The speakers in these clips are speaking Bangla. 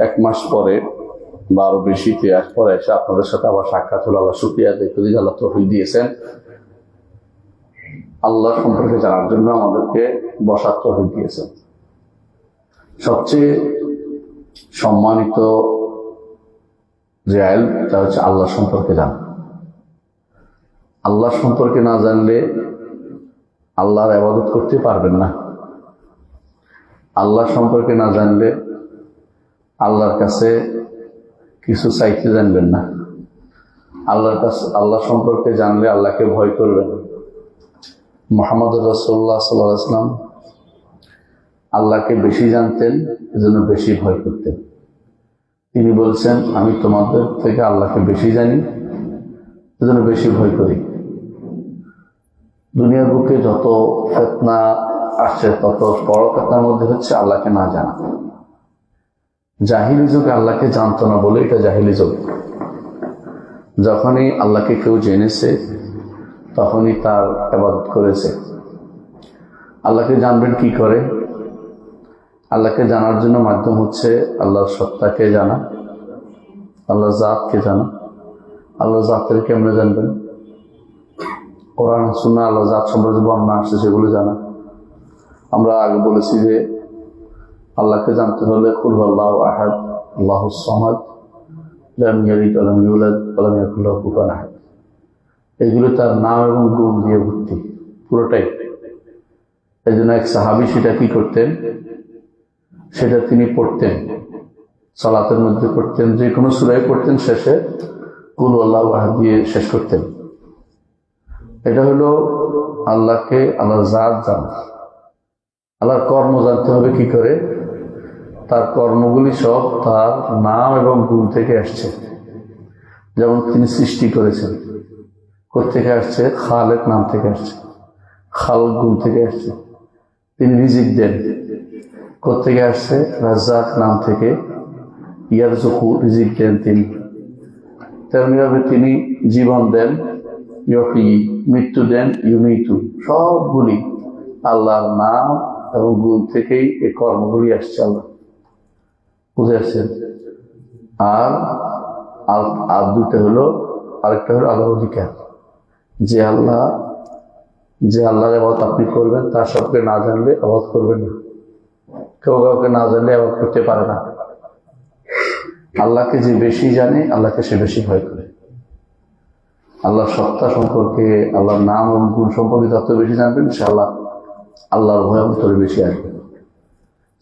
এক মাস পরে বা আরো বেশি ইতিহাস পরে এসে আপনাদের সাথে আবার সাক্ষাৎ হলো। আল্লাহ শুকরিয়া আদায় করি, আল্লাহ তৌফিক দিয়েছেন। আল্লাহ সম্পর্কে জানার জন্য আমাদেরকে বসার তৌফিক দিয়েছেন। সবচেয়ে সম্মানিত যে ইলম তা হচ্ছে আল্লাহ সম্পর্কে জানা। আল্লাহ সম্পর্কে না জানলে আল্লাহর ইবাদত করতে পারবেন না। আল্লাহ সম্পর্কে না জানলে আল্লাহর কাছে কিছু চাইতে জানবেন না। আল্লাহর কাছে আল্লাহ সম্পর্কে জানলে আল্লাহকে ভয় করবেন। মুহাম্মদ রাসূলুল্লাহ সাল্লাল্লাহু আলাইহি ওয়াসাল্লাম আল্লাহকে বেশি জানতেন, এজন্য বেশি ভয় করতেন। তিনি বলছেন, আমি তোমাদের থেকে আল্লাহকে বেশি জানি, এজন্য বেশি ভয় করি। দুনিয়ার বুকে যত ফিতনা আসছে তত বড় ফিতনার মধ্যে হচ্ছে আল্লাহকে না জানা। জাহিলি যুগে আল্লাহকে জানতো না বলে এটা জাহিলি যুগ। যখনই আল্লাহকে কেউ জেনেছে তখনই তার ইবাদত করেছে। আল্লাহকে জানবেন কি করে? আল্লাহকে জানার জন্য মাধ্যম হচ্ছে আল্লাহর সত্তাকে জানা, আল্লাহর জাতকে জানা। আল্লাহর জাতের কেমনে জানবেন? কোরআন সুন্নাহ আল্লাহ জাত সম্পর্কে বর্ণনা আসছে, সেগুলো জানা। আমরা আগে বলেছি যে আল্লাহকে জানতে হলে কুল হুয়াল্লাহু আহাদ, আল্লাহুস সামাদ, লাম ইয়ালিদ ওয়া লাম ইউলাদ ওয়া লাম ইয়াকুল লাহু কুফুয়ান আহাদ। এগুলো তার নাম এবং গুণ দিয়ে ভর্তি পুরোটাই। এই জন্য এক সাহাবী সেটা কি করতেন, সেটা তিনি পড়তেন, সালাতের মধ্যে পড়তেন, যে কোনো সূরায় পড়তেন, শেষে কুল হুয়াল্লাহু আহাদ দিয়ে শেষ করতেন। এটা হলো আল্লাহকে, আল্লাহর জাত জানা। আল্লাহর কর্ম জানতে হবে কি করে? তার কর্মগুলি সব তার নাম এবং গুণ থেকে আসছে। যেমন তিনি সৃষ্টি করেছেন, কোত্থেকে আসছে? খালেক নাম থেকে আসছে, খালক গুণ থেকে আসছে। তিনি রিজিক দেন, কোত্থেকে আসছে? রাজ্জাক নাম থেকে, ইয়ারযুকু রিজিক দেন তিনি। তেমনিভাবে তিনি জীবন দেন, ইউহয়ী মৃত্যু দেন, ইউমীতু। সবগুলি আল্লাহর নাম এবং গুণ থেকেই এই কর্মগুলি আসছে। আল্লাহ বুঝে আসছেন? আর দুটো হলো, আরেকটা হলো আল্লাহর অধিকার। যে আল্লাহর ইবাদত আপনি করবেন তার সবকে না জানলে ইবাদত করবেন না। কেউ কাউকে না জানলে ইবাদত করতে পারে না। আল্লাহকে যে বেশি জানে আল্লাহকে সে বেশি ভয় করে। আল্লাহর সত্তা সম্পর্কে, আল্লাহর নাম এবং গুণ সম্পর্কে যত বেশি জানবেন ইনশাআল্লাহ আল্লাহর ভয় অন্তরে বেশি আসবে।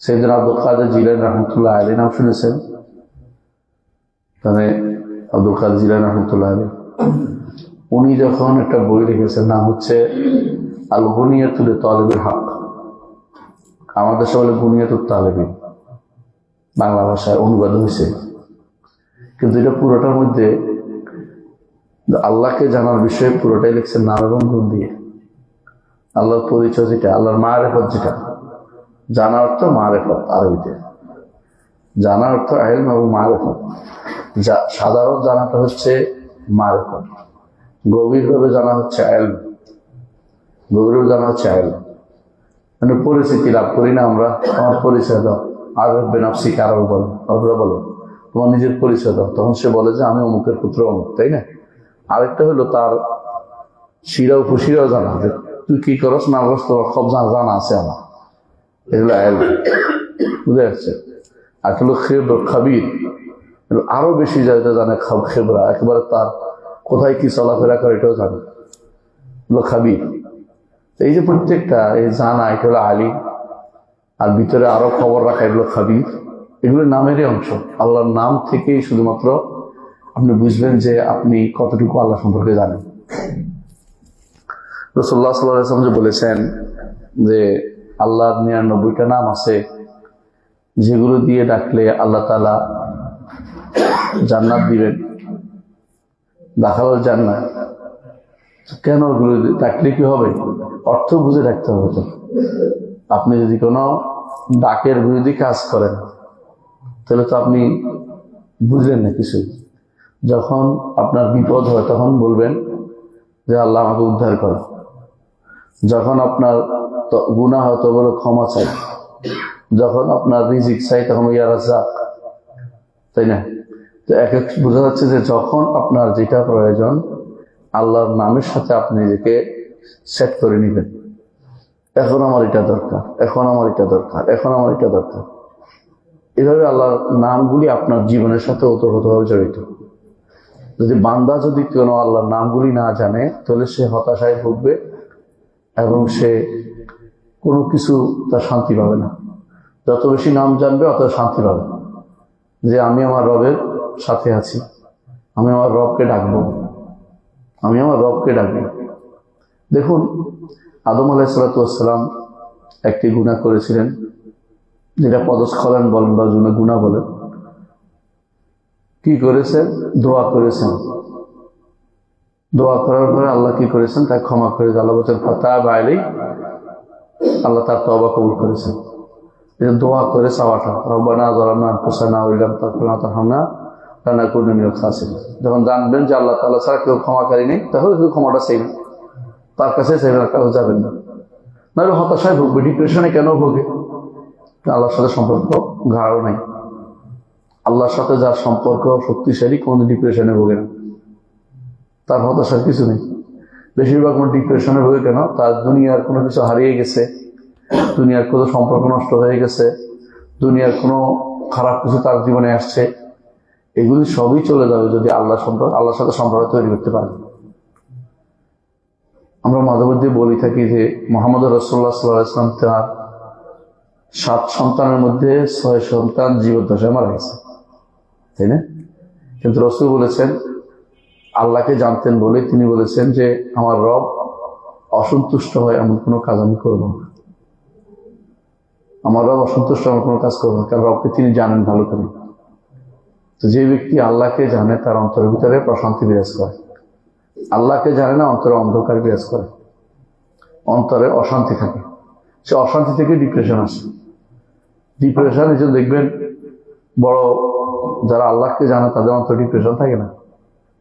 সাইয়েদনা আব্দুল কাদের জিলানী রাহমাতুল্লাহ আলাইহি নাম শুনেছেন? তাহলে আব্দুল কাদের জিলানী রাহমাতুল্লাহ আলাইহি উনি যখন একটা বই লিখেছেন, নাম হচ্ছে আল বুনিয়াতু লিতালিবিল হক। আমাদের সবাই বুনিয়াতুত তালিবিন বাংলা ভাষায় অনুবাদ হয়েছে, কিন্তু এটা পুরোটার মধ্যে আল্লাহকে জানার বিষয়ে পুরোটাই লিখছেন নাম এবং গুণ দিয়ে। আল্লাহর পরিচয় যেটা, আল্লাহর মারিফত যেটা, জানা অর্থ মারিফত, আরবিতে জানা অর্থ ইলম এবং মারিফত। সাধারণ জানাটা হচ্ছে মারিফত, গভীরভাবে জানা হচ্ছে ইলম, গভীরভাবে জানা হচ্ছে ইলম। মানে পরিচিতি লাভ করি না আমরা, আমার পরিচয় দাও, আর বেনাফসিকে আরো বলো, আরবরা বলো তোমার নিজের পরিচয় দাও, তখন সে বলে যে আমি অমুকের পুত্র অমুক, তাই না? আরেকটা হলো তার শিরা উপশিরাও জানা, যে তুই কি করস না করস তোমার সব জানা আছে আমার, এগুলো ইলম। বুঝে যাচ্ছে? আর হলো খাবির, আরো বেশি জায়গা জানে, খেবরা একেবারে তার কোথায় কি চলাফেরা করে এটাও জানে, এগুলো খাবির। এই যে প্রত্যেকটা এই জানা, এটা হলো আলিম। আর ভিতরে আরো খবর রাখা, এগুলো খাবির। এগুলো নামেরই অংশ। আল্লাহর নাম থেকেই শুধুমাত্র আপনি বুঝবেন যে আপনি কতটুকু আল্লাহ সম্পর্কে জানেন। রাসূলুল্লাহ সাল্লাল্লাহু আলাইহি ওয়াসাল্লাম যে বলেছেন যে আল্লাহর 99টা নাম আছে যেগুলো দিয়ে ডাকলে আল্লাহ তাআলা জান্নাত দিবেন, দাখাল জান্নাত। কেন ওগুলো ডাকলে কি হবে? অর্থ বুঝে ডাকতে হবে। তো আপনি যদি কোনো ডাকের বিরোধী কাজ করেন তাহলে তো আপনি বুঝলেন না কিছু। যখন আপনার বিপদ হয় তখন বলবেন যে আল্লাহ আমাকে উদ্ধার করো। যখন আপনার গুনাহ হয় তো বলে ক্ষমা চাই। যখন আপনার রিজিক চাই তখন ইয়া রাজ্জাক, তাই না? তো এক এক বোঝা যাচ্ছে যে যখন আপনার যেটা প্রয়োজন আল্লাহর নামের সাথে আপনি নিজেকে সেট করে নেবেন। এখন আমার এটা দরকার, এখন আমার এটা দরকার, এখন আমার এটা দরকার। এভাবে আল্লাহর নামগুলি আপনার জীবনের সাথে ওতপ্রোতভাবে জড়িত। যদি বান্দা যদি কোনো আল্লাহর নামগুলি না জানে তাহলে সে হতাশায় ভুগবে এবং সে কোনো কিছু তার শান্তি পাবে না। যত বেশি নাম জানবে অত শান্তি পাবে, যে আমি আমার রবের সাথে আছি, আমি আমার রবকে ডাকবো, আমি আমার রবকে ডাকবো। দেখুন, আদম আলাইহিসসালাম একটি গুনাহ করেছিলেন, যেটা পদস্খলন বলেন বা গুনাহ বলেন। কি করেছেন? দোয়া করেছেন। দোয়া করার পরে আল্লাহ কি করেছেন? তাকে ক্ষমা করে আল্লাহ বলছেন ফাতাবা আলাইহি, আল্লাহ তার তওবা কবুল করেছেন। এই দোয়া করে চাওয়াটা, রব্বানা যালামনা আনফুসানা ওয়া ইল্লাম তাগফির লানা ওয়া তারহামনা লানাকুনা মিনাল খাসিরিন। যখন জানবেন যে আল্লাহ তাআলা ছাড়া কেউ ক্ষমাকারী নেই, তাহলে শুধু ক্ষমাটা চাইবেন, তার কাছে চাইবেন, আর কাছে যাবেন না। নাহলে হতাশায় ভুগবে। ডিপ্রেশনে কেন ভোগে? আল্লাহর সাথে সম্পর্ক গাঢ় নাই। আল্লাহর সাথে যার সম্পর্ক শক্তিশালী কোন ডিপ্রেশনে ভোগে না, তার হতাশার কিছু নেই। বেশিরভাগ কোন ডিপ্রেশনে ভোগে কেন? তার দুনিয়ার কোনো কিছু হারিয়ে গেছে, দুনিয়ার কোনো সম্পর্ক নষ্ট হয়ে গেছে, দুনিয়ার কোনো খারাপ কিছু তার জীবনে আসছে। এগুলি সবই চলে যাবে যদি আল্লাহর সাথে সম্পর্ক তৈরি করতে পারে। আমরা মাঝে মধ্যে বলি থাকি যে মুহাম্মদ রাসূলুল্লাহ সাল্লাল্লাহু আলাইহি ওয়াসাল্লাম তার 7 সন্তানের মধ্যে 6 সন্তান জীবদ্দশায় মারা গেছে, তাই না? কিন্তু রাসূল বলেছেন, আল্লাহকে জানতেন বলে তিনি বলেছেন যে আমার রব অসন্তুষ্ট হয় এমন কোনো কাজ আমি করব না। আমার রব অসন্তুষ্ট এমন কোনো কাজ করবো না, কারণ রবকে তিনি জানেন ভালো করে। তো যে ব্যক্তি আল্লাহকে জানে তার অন্তরের ভিতরে প্রশান্তি বিরাজ করে। আল্লাহকে জানে না, অন্তরে অন্ধকার বিরাজ করে, অন্তরে অশান্তি থাকে। সে অশান্তি থেকে ডিপ্রেশন আসে। ডিপ্রেশন এই জন্য দেখবেন বড় যারা আল্লাহকে জানে তাদের অন্তরে ডিপ্রেশন থাকে না,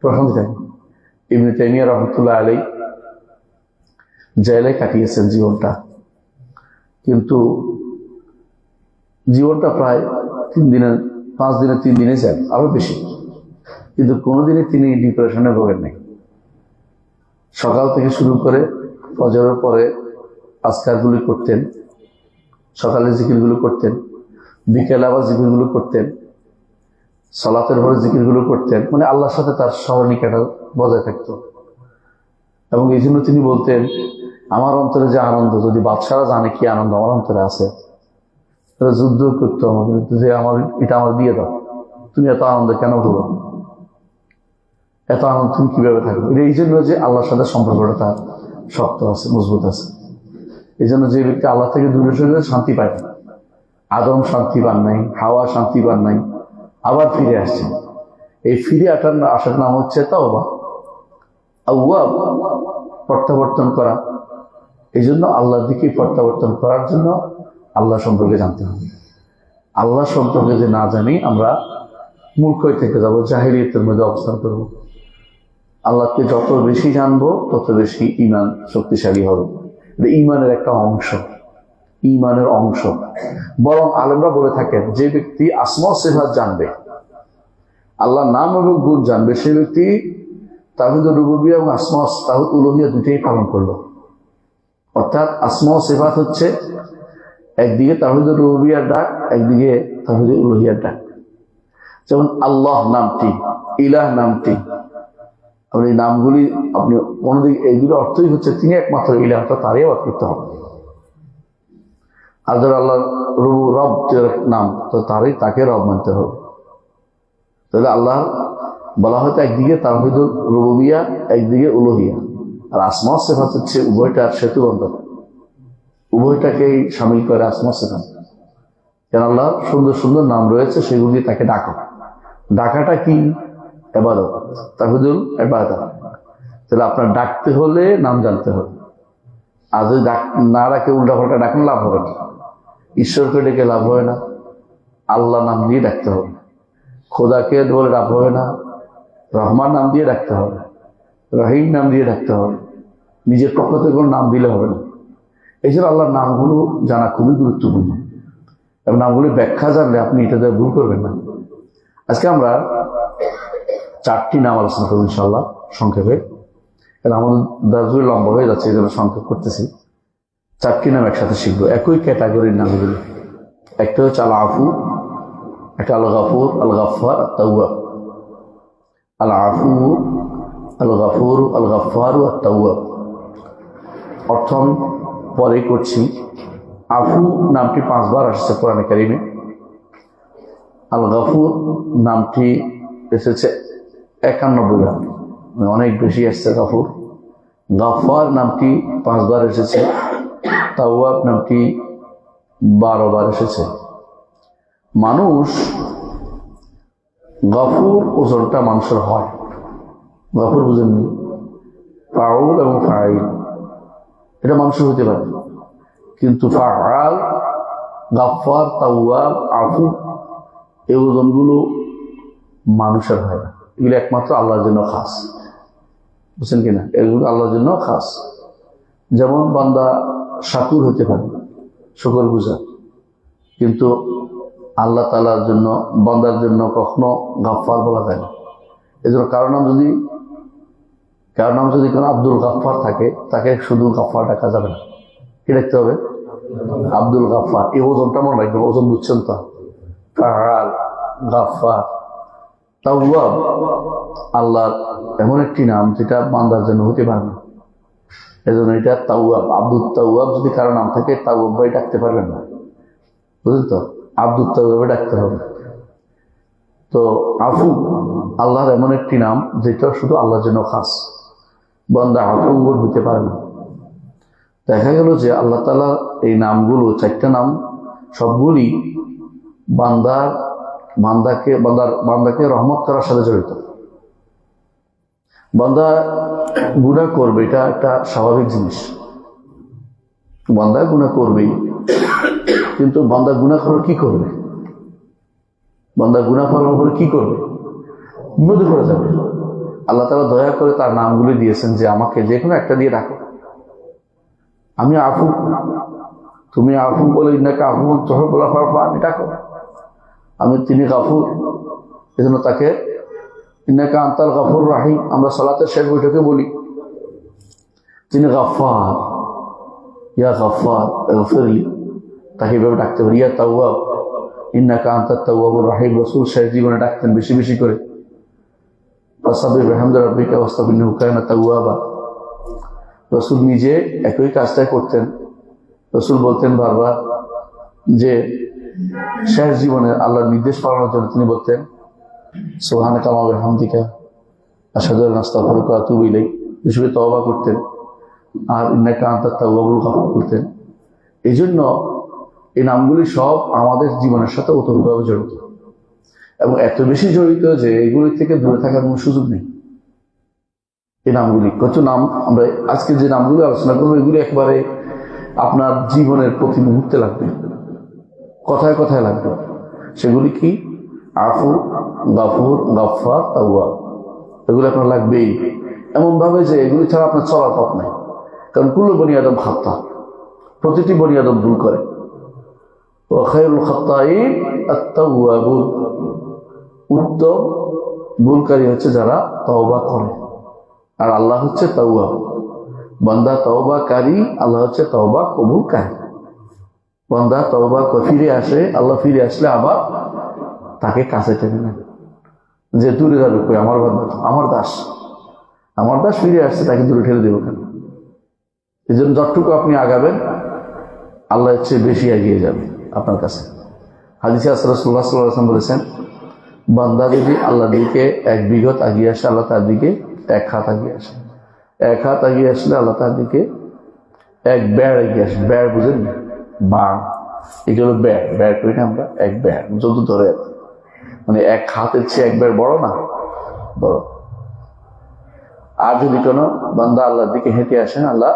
প্রশান্তি থাকে। ইবনে তাইমিয়া রাহমাতুল্লাহ আলাইহি জেলে কাটিয়েছেন জীবনটা, কিন্তু জীবনটা প্রায় 5 দিনে 3 দিনে যায়, আরো বেশি, কিন্তু কোনোদিনই তিনি ডিপ্রেশনে ভোগেন নাই। সকাল থেকে শুরু করে ফজরের পরে আজকারগুলি করতেন, সকালে জিকিরগুলো করতেন, বিকেলে আবার জিকিরগুলো করতেন, সালাতের পরে জিকিরগুলো করতেন। মানে আল্লাহর সাথে তার স্মরণিকাটা বজায় থাকতো। এবং এই জন্য তিনি বলতেন, আমার অন্তরে যে আনন্দ, যদি বাদশারা জানে কি আনন্দ আমার অন্তরে আছে, তারা যুদ্ধ করতো আমার বিরুদ্ধে, যে এটা আমার দিয়ে দাও, তুমি এত আনন্দ কেন ভুলো, এত আনন্দ তুমি কিভাবে থাকবে? এই জন্য যে আল্লাহর সাথে সম্পর্কটা তার শক্ত আছে, মজবুত আছে। এই জন্য যে ব্যক্তি আল্লাহ থেকে দূরে সরে শান্তি পায় না। আদম শান্তি পান নাই, হাওয়া শান্তি পান নাই, আবার ফিরে আসছে। এই ফিরে আসার নাম হচ্ছে তাওবা, আওয়াব, প্রত্যাবর্তন করা। এই জন্য আল্লাহর দিকে প্রত্যাবর্তন করার জন্য আল্লাহ সম্পর্কে জানতে হবে। আল্লাহ সম্পর্কে যে না জানি আমরা মূর্খই থেকে যাব, জাহিলিয়াতের মধ্যে অবস্থান করব। আল্লাহকে যত বেশি জানবো তত বেশি ঈমান শক্তিশালী হবে। এটা ঈমানের একটা অংশ, ঈমানের অংশ। বরং আলেমরা বলে থাকেন, যে ব্যক্তি আসমা ও সিফাত জানবে, আল্লাহর নাম এবং গুণ জানবে, সেই ব্যক্তি তাওহীদুর রুবুবিয়্যাহ এবং আসমা তাওহীদ উলুহিয়্যাহ দুটোই পালন করলো। অর্থাৎ আসমা ও সিফাত হচ্ছে একদিকে তাওহীদুর রুবুবিয়্যাহর ডাক, একদিকে তাওহীদুল উলুহিয়্যাহর ডাক। যেমন আল্লাহ নামটি, ইলাহ নামটি, আপনি নামগুলি আপনি কোনদিকে, এইগুলো অর্থই হচ্ছে তিনি একমাত্র ইলাহ, তারই আবাদ করতে হবে। আর ধর আল্লাহ রব নাম, তো তাকে রব মানতে হবে। তাহলে আল্লাহ বলা হয়তো একদিকে তাওহীদুল রুবুবিয়্যাহ, একদিকে উলুহিয়্যাহ। আর আসমা ও সিফাত হচ্ছে উভয়টার সেতু বন্ধন, উভয়টাকেই শামিল করে আসমা ও সিফাত। কেন আল্লাহ সুন্দর সুন্দর নাম রয়েছে, সেগুলি তাকে ডাকা। ডাকাটা কি? ইবাদত, তাওহীদুল ইবাদত। তাহলে আপনার ডাকতে হলে নাম জানতে হবে। আর যদি না ডাকে উল্টাপাল্টা ডাকেন লাভ হবে না। ঈশ্বরকে ডেকে লাভ হবে না, আল্লাহ নাম দিয়ে ডাকতে হবে। খোদাকে বলে লাভ হবে না, রহমান নাম দিয়ে ডাকতে হবে, রহিম নাম দিয়ে ডাকতে হবে। নিজের পক্ষ থেকে কোনো নাম দিলে হবে না। এই জন্য আল্লাহর নামগুলো জানা খুবই গুরুত্বপূর্ণ। এবং নামগুলি ব্যাখ্যা জানলে আপনি এটাতে ভুল করবেন না। আজকে আমরা 4টি নাম আলোচনা করবো ইনশাআল্লাহ সংক্ষেপে, কারণ আমাদের দার্জুই লম্বা হয়ে যাচ্ছে, এই জন্য সংক্ষেপ করতেছি। 4টি নাম একসাথে শিখবো, একই ক্যাটাগরির নামগুলি। একটা হচ্ছে আল আফু, একটা আল গাফুর, আল গাফফার, আত তাওয়াব। আল আফু, আল গাফুর, আল গাফফার, আত তাওয়াব। অর্থ পরে করছি। আফু নামটি 5 বার আসছে কোরআনে কারিমে। আল গাফুর নামটি এসেছে 91 বার, অনেক বেশি আসছে গাফুর। গাফফার নামটি 5 বার এসেছে। তাওয়াব নামটি 12 বার এসেছে। মানুষ গাফুর ওজনটা মানুষের হয়, গাফুর বুঝেননি? ফাউল এবং ফাইল এটা মানুষের হতে পারে, কিন্তু ফাআল, গাফফার, তাওয়াব, আফু এই ওজনগুলো মানুষের হয় না। এগুলো একমাত্র আল্লাহর জন্য খাস, বুঝছেন কিনা? এগুলো আল্লাহর জন্য খাস। যেমন বান্দা শাকুর হতে পারে, শুকর গুজার, কিন্তু আল্লাহ তাআলার জন্য, বান্দার জন্য কখনো গাফফার বলা যায় না। এই জন্য কারো নাম যদি কোনো আব্দুল গাফফার থাকে, তাকে শুধু গাফফার ডাকা যাবে না, কি ডাকতে হবে? আব্দুল গাফফার। এই ওজনটা মনে রাখবেন, ওজন বুঝছেন তো? ফাআল, গাফফার, তাওয়াব আল্লাহর এমন একটি নাম যেটা বান্দার জন্য হতে পারে না। এই জন্য এটা তাওয়াব, আব্দুল তাওয়াব যদি কারো নাম থাকে, তাওয়াব ভাই ডাকতে পারবেন না, বুঝলেন তো? আব্দুল তাওয়াবে ডাকতে হবে। তো আফু আল্লাহর এমন একটি নাম যেটা শুধু আল্লাহর জন্য খাস, বান্দা আফু হতে পারে না। দেখা গেল যে আল্লাহ তাআলা এই নামগুলো, 4টা নাম, সবগুলি বান্দাকে রহমত করার সাথে জড়িত। বান্দা গুনাহ করবে, এটা একটা স্বাভাবিক জিনিস। বান্দা গুনাহ করবেই, কিন্তু বান্দা গুনাহ করার কি করবে? বান্দা গুনাহ করার পরে কি করবে? বিপদে পড়ে যাবে। আল্লাহ তাআলা দয়া করে তার নামগুলি দিয়েছেন যে আমাকে যে কোনো একটা দিয়ে রাখো। আমি আফু, তুমি আফু বলে ইন্নাকা আফুন তুহিব্বুল আফওয়া, আমি ডাকো। তিনি গাফুর, এজন্য তাকে ইন্নাকা আনতাল গাফুর রাহিম আমরা সালাতের শেষ বৈঠকে বলি। তিনি গাফফার, ইয়া গাফফার ইগফিরলি, তাকে এভাবে ডাকতে পারি। ইয়া তাওয়াব, ইন্নাকা আনতাত তাওয়াবুর রাহিম। রাসূল শেষ জীবনে ডাকতেন বেশি বেশি করে, ফাসাব্বিহ বিহামদি রাব্বিকা ওয়াস্তাগফিরহু ইন্নাহু কানা তাওয়াবা। রাসূল নিজে একই কাজটাই করতেন। রাসূল বলতেন বারবার যে শেষ জীবনে আল্লাহর নির্দেশ পালনের জন্য তিনি বলতেন সুবহানাকা ওয়া বিহামদিকা আশহাদু আল্লা আস্তাগফিরুকা ওয়া আতুবু ইলাইক, হিসেবে তওবা করতেন। আর ইন্নাকা আনতাত তাওয়াবুল গাফুর বলতেন। এই জন্য এই নামগুলি সব আমাদের জীবনের সাথে ওতপ্রোতভাবে জড়িত, এবং এত বেশি জড়িত যে এগুলি থেকে দূরে থাকার কোনো সুযোগ নেই। এই নামগুলি, কত নাম আমরা আজকে যে নামগুলি আলোচনা করবো, এগুলি একবারে আপনার জীবনের প্রতি মুহূর্তে লাগবে, কথায় কথায় লাগবে। সেগুলি কি? আফু, গাফুর, গাফফার, তাওয়াব, এগুলো আপনার লাগবেই, এমন ভাবে যে এগুলি ছাড়া আপনার চলার পথ নাই। কারণ কুল্লু বনি আদম খাত্তা, প্রতিটি বনি আদম ভুল করে। ওয়া খায়রুল খাত্তাইন আত-তাওয়াবুন, উত্তম ভুলকারী হচ্ছে যারা তওবা করে, আর আল্লাহ হচ্ছে তাওয়াব। বান্দা তওবাকারী, আল্লাহ হচ্ছে তওবা কবুলকারী। বান্দা তওবা ফিরে আসে, আল্লাহ ফিরে আসলে আবার তাকে কাছে টেনে নেবে, যে দূরে যাবে কই? আমার বান্দা, আমার দাস ফিরে আসছে, তাকে দূরে ঠেলে দেবো কেন? এই জন্য যতটুকু আপনি আগাবেন, আল্লাহ হচ্ছে বেশি এগিয়ে যাবে আপনার কাছে। হাদিসে রাসূলুল্লাহ সাল্লাল্লাহু আলাইহি ওয়াসাল্লাম বলেছেন, বান্দা যদি আল্লাহর দিকে 1 বিঘত এগিয়ে আসে, আল্লাহ তার দিকে 1 হাত এগিয়ে আসে। 1 হাত এগিয়ে আসলে আল্লাহ তার দিকে 1 বেড় এগিয়ে আসে। বেড় বুঝেন? বাড়, এগুলো বেড় করি না আমরা, 1 বেড় যত ধরে, মানে 1 হাতের চেয়ে 1 বেড় বড় না? বড়। আর যদি কোনো বান্দা আল্লাহর দিকে হেঁটে আসেন, আল্লাহ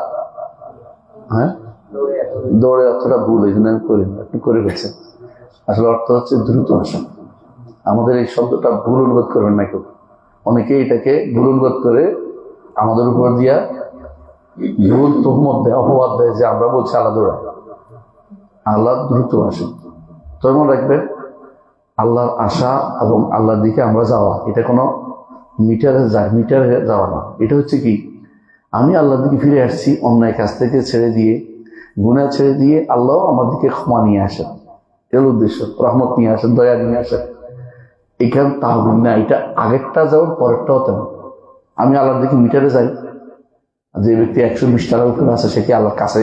দৌড়ে, অর্থটা ভুল, এই জন্য আমি করি না, আপনি করে ফেলছেন। আসলে অর্থ হচ্ছে দ্রুত আসেন। আমাদের এই শব্দটা ভুল অনুবাদ করবেন না কেউ। অনেকে এটাকে ভুল অনুবাদ করে আমাদের উপর দিয়া ভুল তোহমত দেয়, অপবাদ দেয় যে আমরা বলছি আল্লাহ দৌড়ায়। আল্লাহ দ্রুত আসেন, তবে মনে রাখবেন, আল্লাহর আশা এবং আল্লাহর দিকে আমরা যাওয়া, এটা কোনো মিটারে যাওয়া না। এটা হচ্ছে কি, আমি আল্লাহর দিকে ফিরে আসছি অন্যায় কাজ থেকে ছেড়ে দিয়ে, গুনাহ ছেড়ে দিয়ে, আল্লাহ আমার দিকে ক্ষমা নিয়ে আসেন, এর উদ্দেশ্য, রহমত নিয়ে আসেন, দয়া নিয়ে আসেন। এখানে তাহবিল না, এটা আগেরটা যেমন পরেরটাও তেমন। আমি আল্লাহর দিকে মিটারে যাই, যে ব্যক্তি 120 টাকার উপরে আছে সে কি আল্লাহর কাছে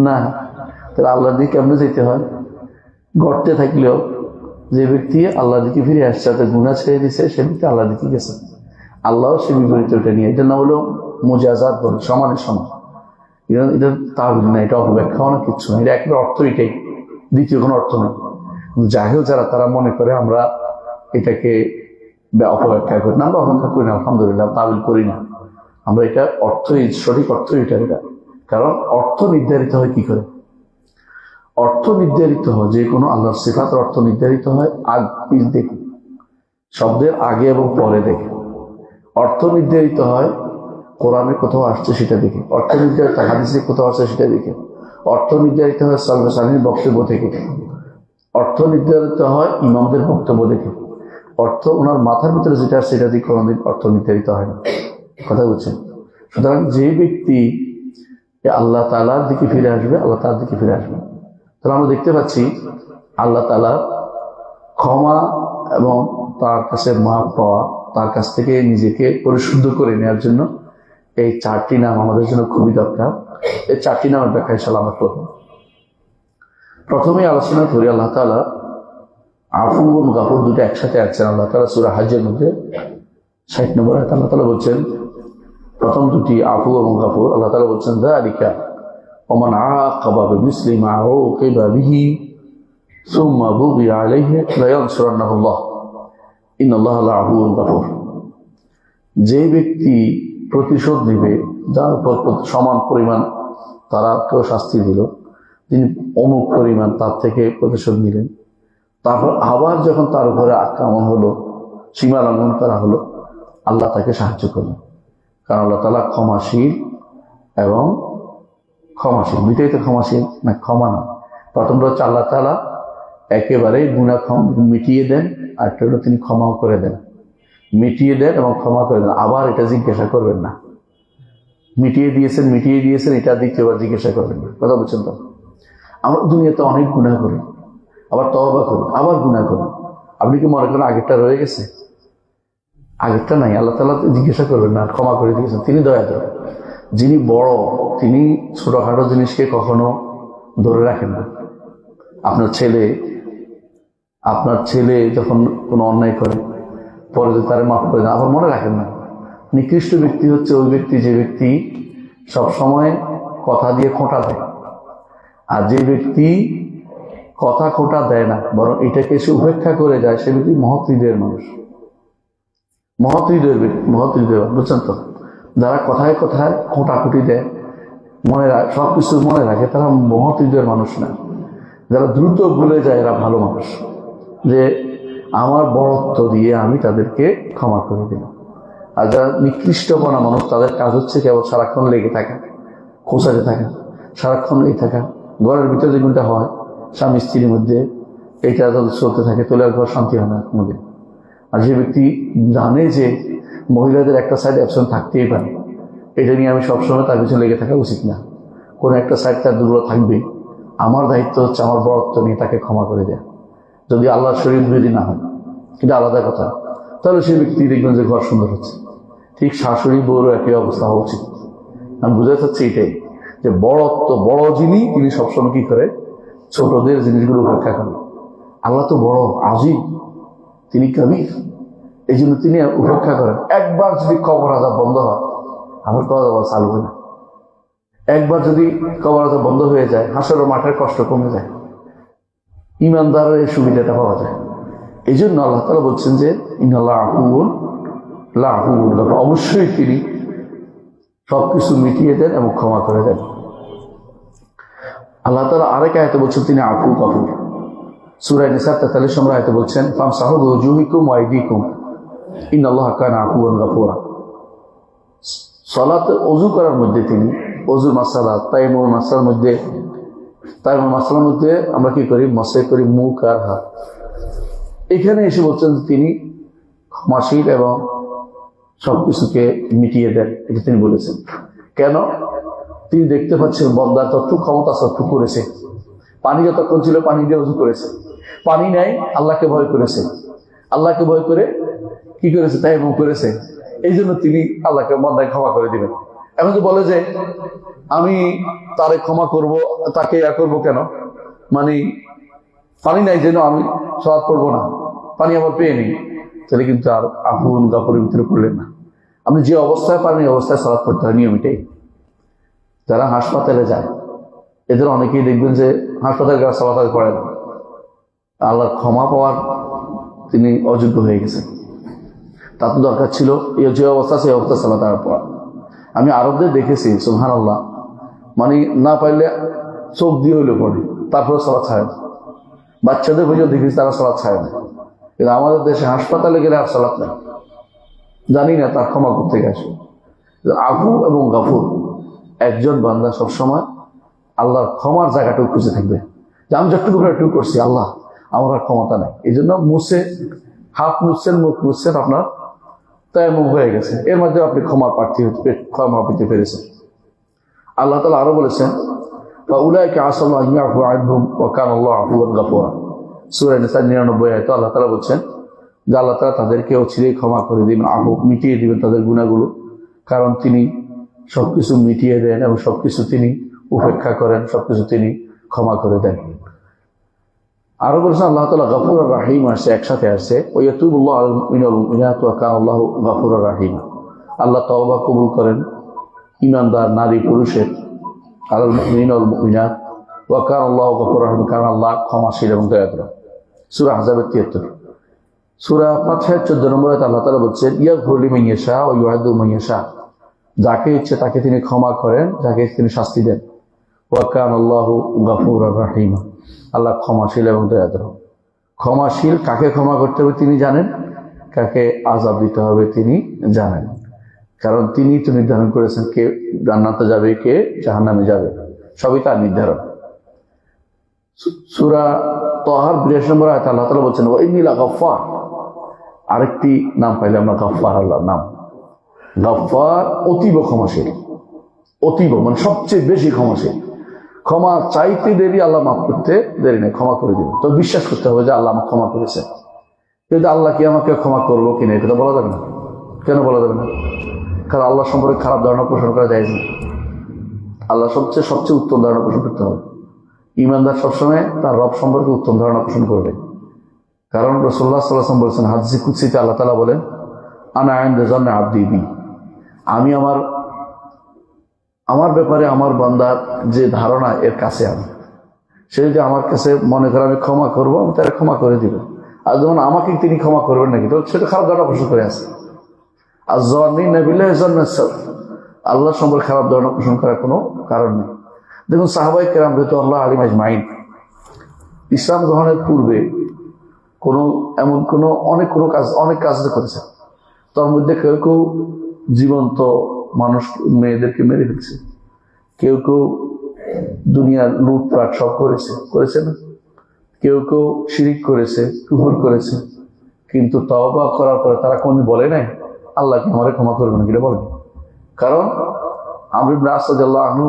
না? তাহলে আল্লাহর দিকে কেমনে যেতে হয়? গর্তে থাকলেও যে ব্যক্তি আল্লাহর দিকে ফিরে আসছে, তাতে গুনাহ ছেড়ে দিচ্ছে, সে ব্যক্তি আল্লাহর দিকে গেছে। আল্লাহ সে বিপরীত ওটা নিয়ে, এটা না হলো মুজাজাত বলে, সমানের সমান। এটা তাহবিল না, এটা অপব্যাখ্যাও না, কিচ্ছু না, এটা একবার অর্থ এটাই, দ্বিতীয় কোনো অর্থ নেই। জাহেল যারা, তারা মনে করে আমরা এটাকে অপব্যাখ্যা করি না। আমরা অপব্যাখ্যা করি না, আলহামদুলিল্লাহ, তাবিল করি না আমরা। এটা অর্থই, সঠিক অর্থ এটা। কারণ অর্থ নির্ধারিত হয় কি করে? অর্থ নির্ধারিত হয়, যে কোনো আল্লাহর সিফাতের অর্থ নির্ধারিত হয় আগ পিছ দেখে, শব্দের আগে এবং পরে দেখে। অর্থ নির্ধারিত হয় কোরআনে কোথাও আসছে সেটা দেখে, অর্থ নির্ধারিত হাদিসে কোথাও আসছে সেটা দেখে, অর্থ নির্ধারিত হয় সালফে সালেহীর বক্তব্য থেকে, অর্থ নির্ধারিত হয় ইমামদের বক্তব্য দেখে। অর্থ ওনার মাথার ভিতরে যেটা সেটা দিয়ে কোনোদিন অর্থ নির্ধারিত হয় না। কথা বলছেন? সুতরাং যে ব্যক্তি আল্লাহ তাআলার দিকে ফিরে আসবে, আল্লাহ তার দিকে ফিরে আসবে। তাহলে আমরা দেখতে পাচ্ছি আল্লাহ তাআলা ক্ষমা এবং তার কাছে মাফ পাওয়া, তার কাছ থেকে নিজেকে পরিশুদ্ধ করে নেওয়ার জন্য এই 4টি নাম আমাদের জন্য খুবই দরকার। এই 4টি নামের ব্যাখ্যা ইনশাআল্লাহ আমরা করব। প্রথমেই আলোচনা করি আল্লাহ তাআলা আফু এবং গাফুর দুটো একসাথে আছেন। আল্লাহ তাআলা সূরা হজ্জের মধ্যে 60 নম্বর আয়াতে আল্লাহ তাআলা বলছেন, প্রথম দুটি আফু এবং গাফুর, আল্লাহ তাআলা বলছেন যালিকা ওমান আকাবা বিমিসলি মা উকিবা বিহি সুম্মা বুগি আলাইহি লা ইয়ানসুরান্নাহুল্লাহ ইন্নাল্লাহা লাআফুউন গাফুর। যে ব্যক্তি প্রতিশোধ নেবে, যার উপর সমান পরিমাণ তারা কেউ শাস্তি দিল, তিনি অমুক পরিমাণ তার থেকে প্রতিশোধ নিলেন, তারপর আবার যখন তার উপরে আক্রমণ হলো, সীমা লঙ্ঘন করা হলো, আল্লাহ তাকে সাহায্য করলেন। কারণ আল্লাহ তাআলা ক্ষমাশীল এবং ক্ষমাশীল, বিতাড়িত ক্ষমাশীল না, ক্ষমা না। প্রথমটা হচ্ছে আল্লাহ তাআলা একেবারেই গুনাহ মিটিয়ে দেন, আর একটা হলো তিনি ক্ষমাও করে দেন। মিটিয়ে দেন এবং ক্ষমা করে দেন, আবার এটা জিজ্ঞাসা করবেন না। মিটিয়ে দিয়েছেন এটা দ্বিতীয়বার জিজ্ঞাসা করবেন না। কথা বলছেন তো? আমরা দুনিয়াতে অনেক গুনাহ করি, আবার তওবা করি, আবার গুনাহ করি। আপনি কি মনে করেন আগেরটা রয়ে গেছে? আগেরটা নাই। আল্লাহ তাআলা জিজ্ঞাসা করবেন না, ক্ষমা করে দিয়েছেন, তিনি দয়াদয়। যিনি বড়, তিনি ছোটখাটো জিনিসকে কখনো ধরে রাখেন না। আপনার ছেলে যখন কোনো অন্যায় করে, পরে যদি তারা মাফ করে দেন, আবার মনে রাখেন না। নিকৃষ্ট ব্যক্তি হচ্ছে ওই ব্যক্তি যে ব্যক্তি সবসময় কথা দিয়ে খোঁটা দেয়। আর যে ব্যক্তি কথা খোঁটা দেয় না, বরং এটাকে সে উপেক্ষা করে যায়, সে ব্যক্তি মহৎ হৃদয়ের মানুষ, মহৎ হৃদয়ের ব্যক্তি, মহৎ হৃদয়। বুঝছেন তো? যারা কথায় কথায় খোঁটাখুটি দেয়, সবকিছু মনে রাখে, তারা মহৎ হৃদয়ের মানুষ না। যারা দ্রুত ভুলে যায়, এরা ভালো মানুষ, যে আমার বড়ত্ব দিয়ে আমি তাদেরকে ক্ষমা করে দিই। আর যারা নিকৃষ্টপনা মানুষ, তাদের কাজ হচ্ছে কেবল সারাক্ষণ লেগে থাকা, খোঁচাতে থাকা, সারাক্ষণ লেগে থাকা। ঘরের ভিতরে যেগুলোটা হয় স্বামী স্ত্রীর মধ্যে, এইটা তাদের চলতে থাকে, তাহলে আর ঘর শান্তি হয় না কোনোদিন। আর যে ব্যক্তি জানে যে মহিলাদের একটা সাইড অ্যাবসেন্ট থাকতেই পারে, এটা নিয়ে আমি সবসময় তার পিছনে লেগে থাকা উচিত না। কোনো একটা সাইড তার দুর্বল থাকবেই, আমার দায়িত্ব হচ্ছে আমার বড়ত্ব নিয়ে তাকে ক্ষমা করে দেয়া, যদি আল্লাহর শরীর বিরোধী না হয়। কিন্তু আলাদা কথা, তাহলে সেই ব্যক্তি দেখবেন যে ঘর সুন্দর হচ্ছে। ঠিক শাশুড়ি বউরও একই অবস্থা হওয়া উচিত। আমি বুঝাতে চাচ্ছি এটাই, যে বড়ত্ব, বড় যিনি, তিনি সবসময় কি করে? ছোটদের জিনিসগুলো উপেক্ষা করেন। আল্লাহ তো বড়, আজিম, তিনি কবির, এই জন্য তিনি উপেক্ষা করেন। একবার যদি কবর আযাব বন্ধ হয়, আমার কবর আযাব চালু হয় না। একবার যদি কবর আযাব বন্ধ হয়ে যায়, হাসরের মাঠের কষ্ট কমে যায়, ইমানদারের এই সুবিধাটা পাওয়া যায়। এই জন্য আল্লাহ তাআলা বলছেন যে ইন্নাল্লাহা আফুউন লাআফুউন গাফুর, অবশ্যই তিনি সবকিছু মিটিয়ে দেন এবং ক্ষমা করে দেন। আল্লাহ তাআলা আরেক আয়াতে বলছেন তিনি আফু গাফুর। সূরা নিসা 43 নম্বর আয়াতে বলছেন ফামসাহু বিউজুহিকুম ওয়া আইদিকুম ইন্নাল্লাহা কানা আফুওয়ান গাফুরা। সালাতে ওযু করার মধ্যে তিনি ওযুর মাসালা, তায়াম্মুমের মাসালার মধ্যে তাই মাসলার মধ্যে আমরা কি করি, মশাই করি মুখ আর হাত। এখানে এসে বলছেন তিনি ক্ষমাশীল এবং সবকিছুকে মিটিয়ে দেন, এটা তিনি বলেছেন। কেন? তিনি দেখতে পাচ্ছেন বন্দার তথ্য ক্ষমতা সত্য করেছে। পানি যতক্ষণ ছিল পানি দিয়ে উযু করেছে, পানি নাই আল্লাহকে ভয় করেছে, আল্লাহকে ভয় করে কি করেছে, তায়াম্মুম করেছে। এই জন্য তিনি আল্লাহকে বন্দায় ক্ষমা করে দিবেন। এখন যে বলে যে আমি তারে ক্ষমা করব, তাকে করবো কেন, মানে পানি নাই যেন আমি সালাত পড়বো না, পানি আবার পেয়ে নেই, তাহলে কিন্তু আর আফুন গাফুরের ভিতরে পড়লেন না। আপনি যে অবস্থায় পারেন এই অবস্থায় সালাত পড়তে হয় নিয়মিতই। যারা হাসপাতালে যায় এদের অনেকেই দেখবেন যে হাসপাতালে সালাত পড়ে না, আল্লাহর ক্ষমা পাওয়ার তিনি অযোগ্য হয়ে গেছেন। তার তো দরকার ছিল এই যে অবস্থা সেই অবস্থা সালাত পড়া। আমি আরবদের দেখেছি সুবহানাল্লাহ, মানে না পারলে চোখ দিয়ে হইলে পড়ে, তারপরে সালাত ছাড়ে না। বাচ্চাদের বুঝেও দেখেছি তারা সালাত ছাড়ে না। কিন্তু আমাদের দেশে হাসপাতালে গেলে আর সালাত নেই, জানি না তার ক্ষমা করতে গেছে। আফু এবং গাফুর, একজন বান্দা সবসময় আল্লাহর ক্ষমার জায়গাটাও খুঁজে থাকবে যে আমি যতটুকু একটু করছি, আল্লাহ আমার আর ক্ষমতা নাই। এই জন্য মুছে হাত মুছছেন, মুখ মুছছেন, আপনার তায়াম্মুম হয়ে গেছে, এর মধ্যে আপনি ক্ষমার প্রার্থী হতে ক্ষমা পেতে পেরেছেন। আল্লাহ তাআলা আরো বলেছেন ফাউলাইকা আসাল্লাহু ইয়াফু আনহুম ওয়া কানা আল্লাহু আফুওয়ান গাফুরা। সূরা নিসা 99 আয়াতে আল্লাহ তাআলা বলেছেন যে আল্লাহ তাআলা তাদেরকে অচিরেই ক্ষমা করে দিবেন, আফু মিটিয়ে দিবেন তাদের গুনাহগুলো, কারণ তিনি সবকিছু মিটিয়ে দেন এবং সবকিছু তিনি উপেক্ষা করেন, সবকিছু তিনি ক্ষমা করে দেন। আরো বলেছেন আল্লাহ তাআলা গফুর আর রাহিম আসছে, একসাথে আসছে ওয়া ইয়াতুবুল্লাহু আলাল মুমিনিনা ওয়াল মুমিনাত ওয়া কানা আল্লাহু গফুরুর রাহিম। আল্লাহ তওবা কবুল করেন ঈমানদার নারী পুরুষের, আলাল মুমিনিনা ওয়াল মুমিনাত ওয়া কানা আল্লাহু গফুরুর রাহিম, কারণ আল্লাহ ক্ষমাশীল এবং দয়ালু। সূরা আহজাবের 73। সূরা ফাতহার 14 নম্বর আয়াতে আল্লাহ তাআলা বলেন ইয়াগফিরু লিমান ইয়াশা ওয়া ইউআযযিবু মান ইয়াশা, যাকে ইচ্ছে তাকে তিনি ক্ষমা করেন, যাকে তিনি শাস্তি দেন। ওয়া কানা আল্লাহু গফুরুর রাহিম, আল্লাহ ক্ষমাশীল এবং দয়ালু। ক্ষমাশীল, কাকে ক্ষমা করতে হবে তিনি জানেন, কাকে আযাব দিতে হবে তিনি জানেন, কারণ তিনি তো নির্ধারণ করেছেন কে জান্নাতে যাবে কে জাহান্নামে যাবে, সবই তার নির্ধারণ। সূরা তাহার 82 নম্বর আয়াতে আল্লাহ তাআলা বলেন ওয়া ইন্নী লাগাফফার, আরেকটি নাম পাইলে আমরা গাফফার, আল্লাহর নাম গাফফার, অতীব ক্ষমাশীল, অতীব মানে সবচেয়ে বেশি ক্ষমাশীল। ক্ষমা চাইতে দেরি, আল্লাহ মাফ করতে দেরি নেই, ক্ষমা করে দিবেন। তো বিশ্বাস করতে হবে যে আল্লাহ আমাকে ক্ষমা করেছেন। কিন্তু আল্লাহ কি আমাকে ক্ষমা করবো কিনা এটা বলা যাবে না। কেন বলা যাবে না? কারণ আল্লাহ সম্পর্কে খারাপ ধারণা পোষণ করা যায় না। আল্লাহ সবচেয়ে উত্তম ধারণা পোষণ করতে হবে। ঈমানদার সবসময় তার রব সম্পর্কে উত্তম ধারণা পোষণ করবে, কারণ রাসূলুল্লাহ সাল্লাল্লাহু আলাইহি ওয়াসাল্লাম বলেছেন হাদীসে কুদসিতে আল্লাহ তাআলা বলেন আনা ইনদা যান্নি আবদি বি, আমি আমার ব্যাপারে আমার বান্দার যে ধারণা এর কাছে আমি, সে যদি আমার কাছে মনে করে আমি ক্ষমা করবো, আমি তারা ক্ষমা করে দিব। আর যখন আমাকে তিনি ক্ষমা করবেন নাকি, তো সেটা খারাপ ধারণা পোষণ করে আছে। আর যান্নি বিল্লাহি যান্না সাওয়া, আল্লাহ সম্পর্কে খারাপ ধারণা পোষণ করার কোনো কারণ নেই। দেখুন সাহাবায়ে কেরাম রাদিয়াল্লাহু আনহুম আজমাইন ইসলাম গ্রহণের পূর্বে অনেক কাজ করেছে। তার মধ্যে কেউ কেউ জীবন্ত মানুষ মেয়েদেরকে মেরে ফেলছে, কেউ কেউ দুনিয়ার লুটপাট সব করেছে না, কেউ কেউ শিরিক করেছে, কুফর করেছে, কিন্তু তওবা করার পরে তারা কোনদিন বলে নাই আল্লাহকে আমারে ক্ষমা করবে না, এটা বলেন। কারণ আমর ইবনে আস রাদিয়াল্লাহু আনহু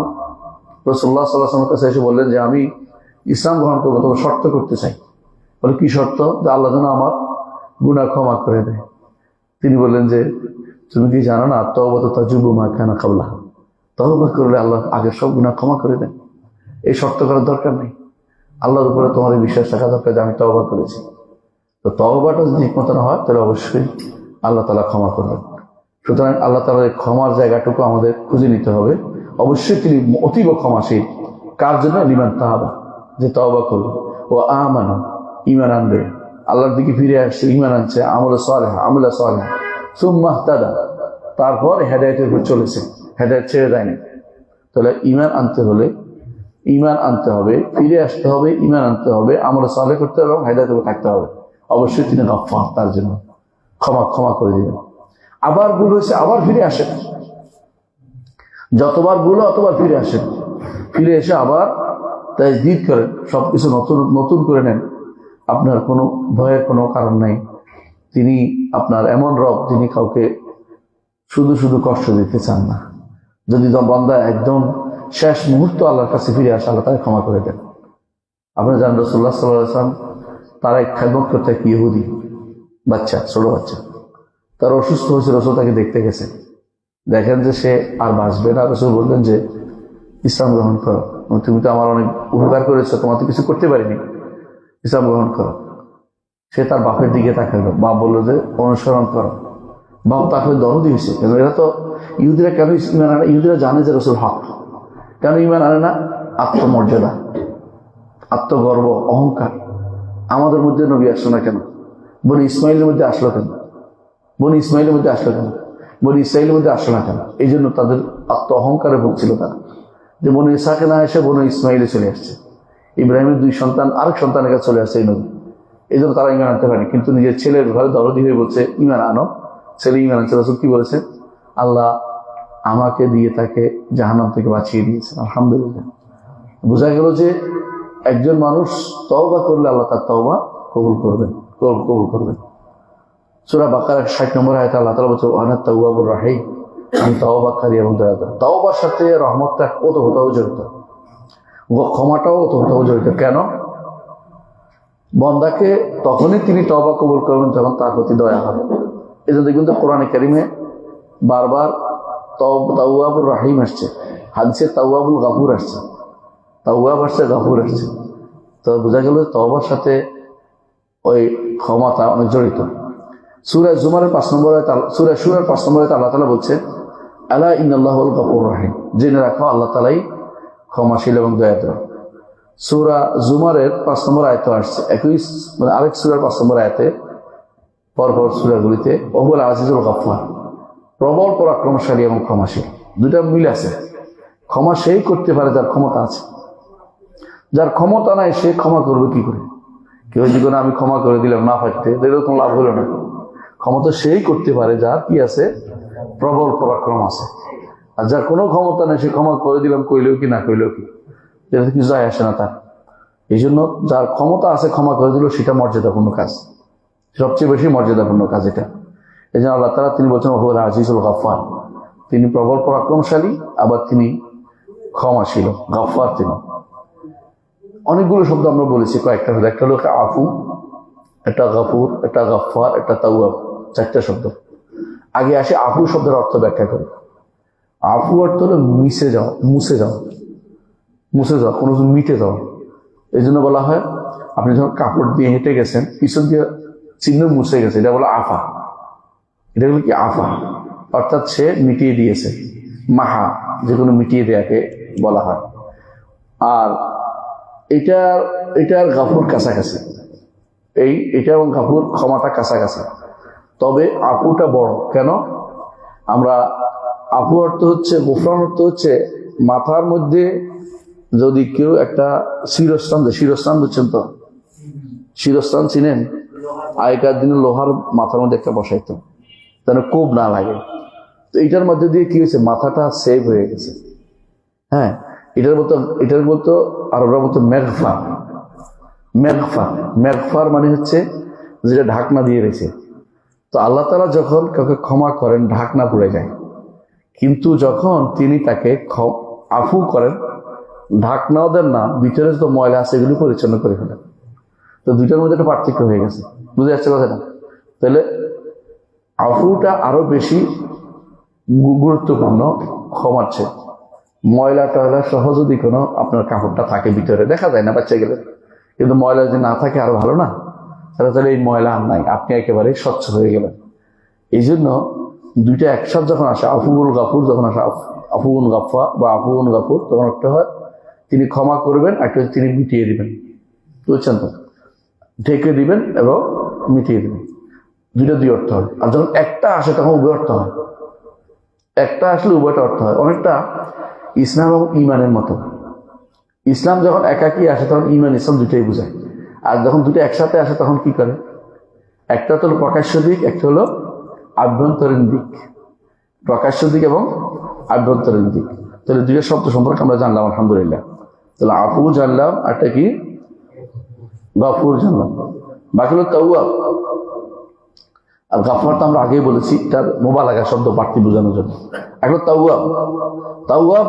রাসূলুল্লাহ সাল্লাল্লাহু আলাইহি ওয়াসাল্লামের কাছে এসে বললেন যে আমি ইসলাম গ্রহণ করবো, তবে শর্ত করতে চাই। বলে কি শর্ত? যে আল্লাহ যেন আমার গুনাহ ক্ষমা করে দেয়। তিনি বললেন যে তুমি কি জানো না তাওবাতু তাজুবু মা কানা ক্বাবলাহা, তওবা করলে আল্লাহ আগের সব গুনাহ ক্ষমা করে দেন। এই শর্ত করার দরকার নেই, আল্লাহর উপরে তোমার বিশ্বাস রাখা দরকার যে আমি তওবা করেছি। তো তওবাটা যদি ঠিক মতো না হয় তাহলে অবশ্যই আল্লাহ তাআলা ক্ষমা করবেন। সুতরাং আল্লাহ তাআলার এই ক্ষমার জায়গাটুকু আমাদের খুঁজে নিতে হবে। অবশ্যই তিনি অতীব ক্ষমাশীল, কার জন্য? লিমান তাওবা, যে তওবা করবে, ও আমানা ঈমান আনবে, আল্লাহর দিকে ফিরে আসছে, ঈমান আনছে, আমলে সালেহ সুম্মা ইহতাদা, তারপর হেদায়েতের উপর চলেছে, হেদায়েত ছেড়ে দেয়নি। তাহলে ঈমান আনতে হবে, ফিরে আসতে হবে, ঈমান আনতে হবে, আমলে সালেহ করতে হবে এবং হেদায়েতের উপর থাকতে হবে। অবশ্যই তিনি গফফার, তার জন্য ক্ষমা করে দিবেন। আবার ভুল হয়েছে আবার ফিরে আসেন, যতবার ভুল অতবার ফিরে আসেন, ফিরে এসে আবার তাজদীদ করেন, সবকিছু নতুন নতুন করে নেন, আপনার কোনো ভয়ের কোনো কারণ নাই। তিনি আপনার এমন রব যিনি কাউকে শুধু শুধু কষ্ট দিতে চান না। যদি বান্দা একদম শেষ মুহূর্ত আল্লাহর কাছে ফিরে আসে, আল্লাহ তাকে ক্ষমা করে দেন। আপনি জানেন রাসূলুল্লাহ সাল্লাল্লাহু আলাইহি ওয়াসাল্লাম তারা খেদমত করতে এক ইহুদি বাচ্চা, ছোট বাচ্চা, তার অসুস্থ হয়েছে, রাসূল তাকে দেখতে গেছে, দেখেন যে সে আর বাঁচবে না। রাসূল বললেন যে ইসলাম গ্রহণ করো, তুমি তো আমার অনেক উপকার করেছো, তোমার তো কিছু করতে পারিনি, ইসলাম গ্রহণ করো। সে তার বাপের দিকে তাকালো, বাপ বললো যে অনুসরণ করো। বাপ তাকে দরদ দিয়েছে, কেন এরা তো ইহুদিরা কেন ইমান আনে? ইহুদিরা জানে যে রাসূল হক। কেন ইমান আনে না? আত্মমর্যাদা, আত্মগর্ব, অহংকার। আমাদের মধ্যে নবী আসলো না কেন? বনি ইসমাইলের মধ্যে আসলো কেন? বনি ইসমাইলের মধ্যে আসলো কেন? বনি ইসরাইলের মধ্যে আসলো না কেন? এই জন্য তাদের আত্ম অহংকারে ভুগছিল তারা, যে বনি ইসাকে না এসে বনি ইসমাইলে চলে আসছে, ইব্রাহিমের 2 সন্তান আরেক সন্তানের কাছে চলে আসছে এই নবী। এই জন্য তারা ইমান আনতে পারেনি, কিন্তু নিজের ছেলের ঘরে দরদি হয়ে বলছে ইমান আনো। ছেলে ইমান আনছে। রাসূল কি বলেছে? আল্লাহ আমাকে দিয়ে তাকে জাহান্নাম থেকে বাঁচিয়ে দিয়েছেন, আলহামদুলিল্লাহ। বোঝা গেল যে একজন মানুষ তওবা করলে আল্লাহ তার তওবা কবুল করবেন। সূরা বাকারার 60 নম্বর আয়াতে আল্লাহ তাআলা বলছে ওয়ানা তাওয়াবুর রাহিম, আমি তওবাকারী এবং দয়াবান। তওবার সাথে রহমতটা ওতপ্রোতভাবে জড়িত, ক্ষমাটাও ওতপ্রোতভাবে জড়িত। কেন? বান্দাকে তখনই তিনি তওবা কবুল করবেন যখন তার প্রতি দয়া হবে। এই জন্য দেখবেন তো কোরআনে কারিমে বারবার তাওয়াবুর রাহিম আসছে, হাদিসে তাওয়াবুল গাফুর আসছে, তাওয়াব আসছে, গাফুর আসছে। তো বোঝা গেল তওবার সাথে ওই ক্ষমাটা অনেক জড়িত। সূরা জুমারের 5 নম্বর আয়াত, সূরা শুরার 5 নম্বর আয়াতে আল্লাহ তাআলা বলছেন আলা ইন্নাল্লাহুল গাফুরুর রাহিম, জেনে রাখো আল্লাহ তাআলাই ক্ষমাশীল এবং দয়ালু। সূরা জুমারের 5 নম্বর আয়াতে আসছে, একই মানে আরেক সূরার 5 নম্বর আয়াতে পরপর সূরাগুলিতে ওহুল আজিজুল গাফফার, প্রবল পরাক্রমশালী এবং ক্ষমাশীল। দুটা মিল আছে। ক্ষমা সেই করতে পারে যার ক্ষমতা আছে, যার ক্ষমতা নাই সে ক্ষমা করবে কি করে? কেউ যদি কোনো আমি ক্ষমা করে দিলাম না পারতে, এরকম লাভ হলো না। ক্ষমতা সেই করতে পারে যার কি আছে? প্রবল পরাক্রম আছে। আর যার কোনো ক্ষমতা নেই সে ক্ষমা করে দিলাম কইলেও কি না কইলেও কি, এটা কিছু যায় আসে না তার। এই জন্য যার ক্ষমতা আছে ক্ষমা করে দিল, সেটা মর্যাদাপূর্ণ কাজ, সবচেয়ে বেশি মর্যাদাপূর্ণ কাজ এটা। এই জন্য আল্লাহ তাআলা তিনি বলছেন ওহুল আজিজুল গাফফার, তিনি প্রবল পরাক্রমশালী, আবার তিনি ক্ষমাশীল, গাফফার তিনি। অনেকগুলো শব্দ আমরা বলেছি, কয়েকটা হলো, একটা হলো আফু, একটা গাফুর, একটা গাফফার, একটা তাওয়াব, 4টা শব্দ। আগে আসে আফু শব্দের অর্থ ব্যাখ্যা করে। আফু অর্থ হলো মুছে যাওয়া, কোনো কিছু মিটে যাওয়া। এই জন্য বলা হয় আপনি যখন কাপড় দিয়ে হেঁটে গেছেন, পিছন দিয়ে চিহ্ন মুছে গেছে, এটা বলো আফা। এটা হলো কি? আফা, অর্থাৎ সে মিটিয়ে দিয়েছে। মাহা, যে কোনো মিটিয়ে দেয়াকে বলা হয়। আর এটার গাফুর কাছাকাছি, এটা এবং গাফুর ক্ষমাটা কাছাকাছি। তবে আফুটা বড়। কেন? আমরা আফু অর্থ হচ্ছে, গোফরান অর্থ হচ্ছে মাথার মধ্যে যদি কেউ একটা শিরস্থান বুঝছেন তো? শিরস্থান চিনেন? আগেকার দিনে লোহার মাথার মধ্যে একটা বসাইতো যেন কোপ না লাগে। তো এটার মধ্যে দিয়ে কি হয়েছে? মাথাটা সেভ হয়ে গেছে। হ্যাঁ, এটার মতো আরবরা বলতো মেগফার মানে হচ্ছে যেটা ঢাকনা দিয়ে রয়েছে। তো আল্লাহ তাআলা যখন কাউকে ক্ষমা করেন ঢাকনা পুড়ে যায়, কিন্তু যখন তিনি তাকে আফু করেন ঢাকনাও দেন না, ভিতরে যত ময়লা আছে এগুলি পরিচ্ছন্ন করে ফেলেন। তো দুইটার মধ্যে একটা পার্থক্য হয়ে গেছে, বুঝে যাচ্ছে কথাটা? তাহলে আফুটা আরো বেশি গুরুত্বপূর্ণ ক্ষমার চেয়ে। ময়লা টয়লা সহ যদি কোনো আপনার কাপড়টা থাকে ভিতরে, দেখা যায় না বাচ্চা গেলে, কিন্তু ময়লা যদি না থাকে আরো ভালো না? তাহলে এই ময়লা আর নাই, আপনি একেবারে স্বচ্ছ হয়ে গেলেন। এই জন্য দুইটা একসাথে যখন আসে, আফুল গাফুর যখন আসে, আফুন গাফা বা আফুন গাফুর, তখন একটা হয় তিনি ক্ষমা করবেন, একটা তিনি মিটিয়ে দিবেন, বুঝছেন তো? ঢেকে দিবেন এবং মিটিয়ে দিবেন, দুই অর্থ হয়। আর যখন একটা আসে তখন উভয় অর্থ হয়। একটা আসলে উভয়টা অর্থ হয়। অনেকটা ইসলাম এবং ইমানের মতো। ইসলাম যখন একাকি আসে তখন ইমান ইসলাম দুটাই বোঝায়, আর যখন দুটো একসাথে আসে তখন কি করে? একটা হলো প্রকাশ্য দিক, একটা হলো আভ্যন্তরীণ দিক। প্রকাশ্য দিক এবং আভ্যন্তরীণ দিক। তাহলে দুইটা শব্দ সম্পর্কে আমরা জানলাম, আলহামদুলিল্লাহ। তাহলে আফু জানলাম, একটা কি গাফুর জানলাম, বাকি হলো তাওয়াব। আর গাফার তো আমরা আগেই বলেছি, তার মোবালাগা শব্দ বাড়তি বোঝানোর জন্য। এখন তাওয়াব, তাওয়াব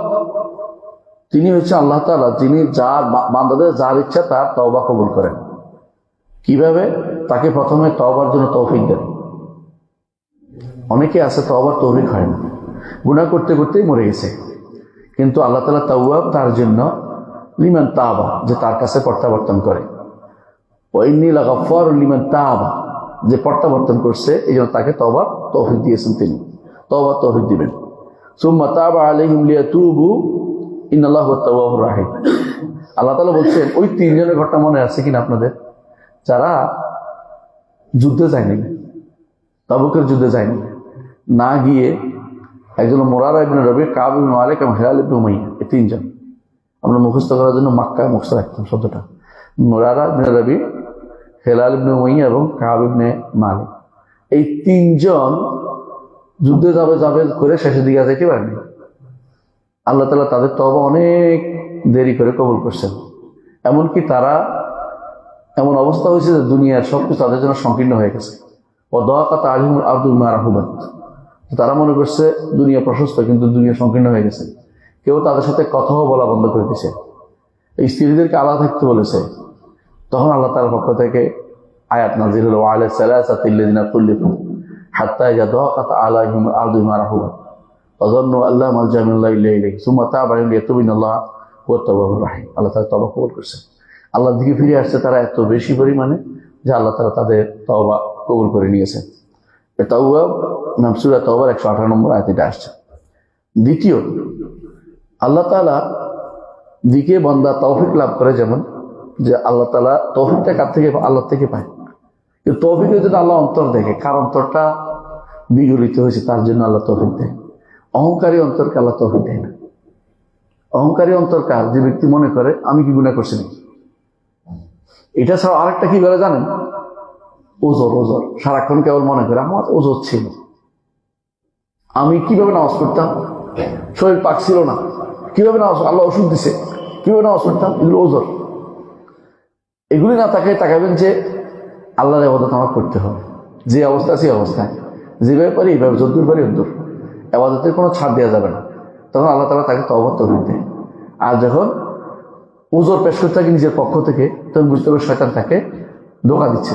তিনি হচ্ছে আল্লাহ তাআলা, যিনি যার বান্দাদের যার ইচ্ছা তার তওবা কবুল করেন। কিভাবে? তাকে প্রথমে তওবার জন্য তৌফিক দেন। অনেকে আছে তওবার তৌফিক হয় না, গুনাহ করতে করতেই মরে গেছে, কিন্তু আল্লাহ তাআলা তাওয়াব তার জন্য লিমান তাবা, যে তার কাছে প্রত্যাবর্তন করে। ওয়া ইন্নী লাগাফফারুন লিমান তাবা, যে প্রত্যাবর্তন করছে এই জন্য তাকে তওবার তৌফিক দিয়েছেন, তিনি তওবার তৌফিক দিবেন। সুম্মা তাবা আলাইহিম লিয়াতুবু ইন্নাল্লাহু হুয়াত তাওয়াবুর রাহিম। আল্লাহ তাআলা বলছেন, ওই তিনজনের ঘটনা মনে আছে কিনা আপনাদের, যারা যুদ্ধে যায়নি, তাবুকের যুদ্ধে যায়নি, না গিয়ে একজন মুরারা ইবনে রবি, কাব ইবনে মালিক এবং হিলাল ইবনে উমাইয়া, এই তিনজন। আমরা মুখস্থ করার জন্য মাক্কায় মুখস্থ রাখতাম শব্দটা। মুরারা ইবনে রবি, হিলাল ইবনে উমাইয়া এবং কাব ইবনে মালিক, এই তিনজন যুদ্ধে যাবে যাবে করে শেষের দিকে যেতে পারেনি। আল্লাহ তাআলা তাদের তওবা অনেক দেরি করে কবুল করছেন। এমনকি তারা এমন অবস্থা হয়েছে যে দুনিয়ার সবকিছু তাদের জন্য সংকীর্ণ হয়ে গেছে। ও দাকাত আলিমুল আব্দুল মারাহুবান, তারা মনে করছে দুনিয়া প্রশস্ত, কিন্তু দুনিয়া সংকীর্ণ হয়ে গেছে। কেউ তাদের সাথে কথাও বলা বন্ধ করে দিয়েছে, এই স্ত্রীদেরকে আলাদা থাকতে বলেছে। তখন আল্লাহ তাআলার পক্ষ থেকে আয়াত নাযিল হলো, ওয়া আলা সালাসাতিল্লাযিনা কুল্লিফু হাত্তা ইযা দাকাত আলাইহিম আরদু বিমা রাহুবাত ওয়া যান্নু আল্লা মালজা মিনাল্লাহি ইল্লা ইলাইহি সুম্মা তাবা আলাইহিম লিয়াতুবু ইন্নাল্লাহা হুয়াত তাওয়াবুর রাহিম। আল্লাহ তাআলা তওবা কবুল করেছেন। আল্লাহর দিকে ফিরে আসছে তারা এত বেশি পরিমাণে যে আল্লাহ তাআলা তাদের তওবা কবুল করে নিয়েছেন। তাওয়াব নাম সূরা তাওবার 118 নম্বর আয়াতে এটা আসছে। দ্বিতীয়, আল্লাহ তাআলা দিকে বান্দা তৌফিক লাভ করে, যেমন যে আল্লাহ তাআলা তৌফিকটা কার থেকে? আল্লাহ থেকে পায়। কিন্তু তৌফিকের জন্য আল্লাহ অন্তর দেখে, কার অন্তরটা বিগলিত হয়েছে তার জন্য আল্লাহ তৌফিক দেয়। অহংকারী অন্তরকে আল্লাহ তৌফিক দেয় না। অহংকারী অন্তর কার? যে ব্যক্তি মনে করে আমি কি গুনাহ করছি নাকি। এটা ছাড়া আরেকটা কি করে জানেন? ওজর, ওজর। সারাক্ষণ কেবল মনে করে আমার ওজর ছিল, আমি কিভাবে নামাজ পড়তাম, শরীর পাক ছিল না, কিভাবে নামাজ, আল্লাহ ওষুধ দিছে, কিভাবে নামাজ পড়তাম, এগুলো ওজর। এগুলি না তাকাবেন যে আল্লাহর ইবাদত আমার করতে হবে, যে অবস্থা সেই অবস্থায়, যেভাবে পারি এইভাবে, যদ্দূর পারি অদ্দূর। ইবাদতের কোনো ছাড় দেওয়া যাবে না। তখন আল্লাহ তাআলা তাকে তওবার তৌফিক দেয়। আর যখন ওজর পেশ করতে থাকে নিজের পক্ষ থেকে, তখন বুঝতে হবে শয়তান তাকে ধোঁকা দিচ্ছে।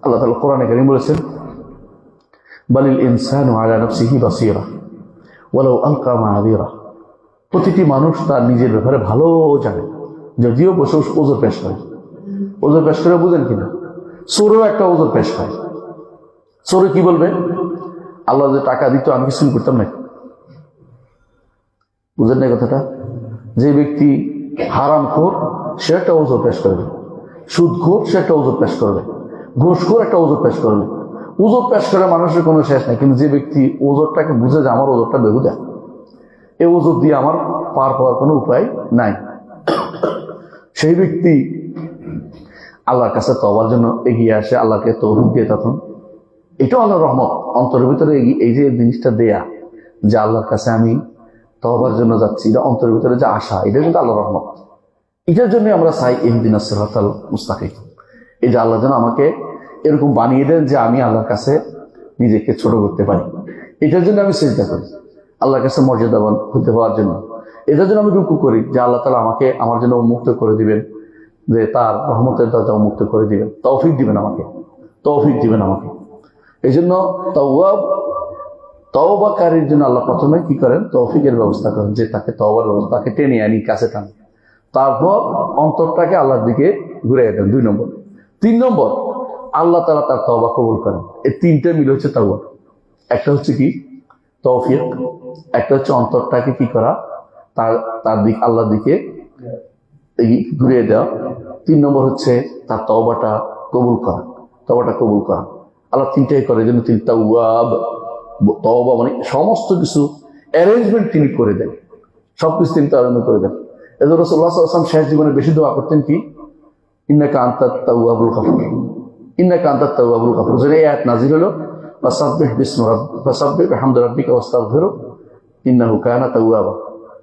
আল্লাহ তাআলা কোরআনে কারীম বলেছেন, বালিল ইনসানু আলা নাফসিহি বাসীরা ওয়ালাউ আলকা মাআযীরা। প্রতিটি মানুষ তার নিজের ব্যাপারে ভালো জানে, যদিও বসে ওজর পেশ করে। ওজর পেশ করে বুঝেন কিনা? চোরও একটা ওজর পেশ হয়। চোরে কি বলবে? আল্লাহ যে টাকা দিত আমি কিছুই করতাম না। বুঝেন না কথাটা? যে ব্যক্তি হারামখোর সে একটা ওজর পেশ করবে, সুদখোর সে একটা ওজর পেশ করবে, ঘুষখোর একটা ওজর পেশ করবে। ওজর পেশ করে মানুষের কোনো শেষ নাই। কিন্তু যে ব্যক্তি ওজরটাকে বুঝে যে আমার ওজরটা বেহুদা, এই ওজর দিয়ে আমার পার পাওয়ার কোনো উপায় নাই, সেই ব্যক্তি আল্লাহর কাছে তওবার জন্য এগিয়ে আসে, আল্লাহকে তৌফিক দিয়ে। তখন এটাও আল্লাহর রহমত। অন্তরের ভিতরে এই যে জিনিসটা দেয়া, যে আল্লাহর কাছে আমি তওবার জন্য যাচ্ছি, এটা অন্তরের ভিতরে যে আশা, এটা কিন্তু আল্লাহর রহমত। এটার জন্য আমরা চাই ইহদিনাস সিরাতাল মুস্তাকিম, এই যে আল্লাহ যেন আমাকে এরকম বানিয়ে দেন যে আমি আল্লাহর কাছে নিজেকে ছোট করতে পারি। এটার জন্য আমি সিজদা করি, আল্লাহর কাছে মর্যাদাবান হতে হওয়ার জন্য। এটার জন্য আমি রুকু করি, যে আল্লাহ তাআলা আমাকে আমার জন্য উন্মুক্ত করে দিবেন, যে তার রহমতের দরজা উন্মুক্ত করে দিবেন, তৌফিক দিবেন আমাকে, তৌফিক দিবেন আমাকে। এই জন্য তওবাকারীর জন্য আল্লাহ প্রথমে কি করেন? তৌফিকের ব্যবস্থা করেন, যে তাকে তওবার ব্যবস্থা, তাকে টেনে আনি, কাছে টান। তারপর অন্তরটাকে আল্লাহর দিকে ঘুরে দেন। 2 নম্বর। 3 নম্বর, আল্লাহ তাআলা তার তওবা কবুল করেন। এই তিনটে মিলে হচ্ছে তওবা। একটা হচ্ছে কি? তৌফিক। একটা হচ্ছে অন্তরটাকে কি করা? তার দিক, আল্লাহর দিকে ঘুরিয়ে দেওয়া। 3 নম্বর হচ্ছে তার তওবাটা কবুল করা, তওবাটা কবুল করা। আল্লাহ তিনটাই করে, জন্য তিনি তাওয়াব। তওবা মানে সমস্ত কিছু অ্যারেঞ্জমেন্ট তিনি করে দেন, সবকিছু তিনি আরম্ভ করে দেন। এজন্য রাসূলুল্লাহ সাল্লাল্লাহু আলাইহি ওয়াসাল্লাম শেষ জীবনে বেশি দোয়া করতেন কি? ইন্নাকা আনতাত তাওয়াবুল গাফুর, ইন্নাকা আনতাত তাওয়াবুল গাফুর। যে আয়াত নাযিল হলো, ফাসাব্বিহ বিহামদি রাব্বিকা ওয়াস্তাগফিরু ইন্নাহু কানা তাওয়াবা।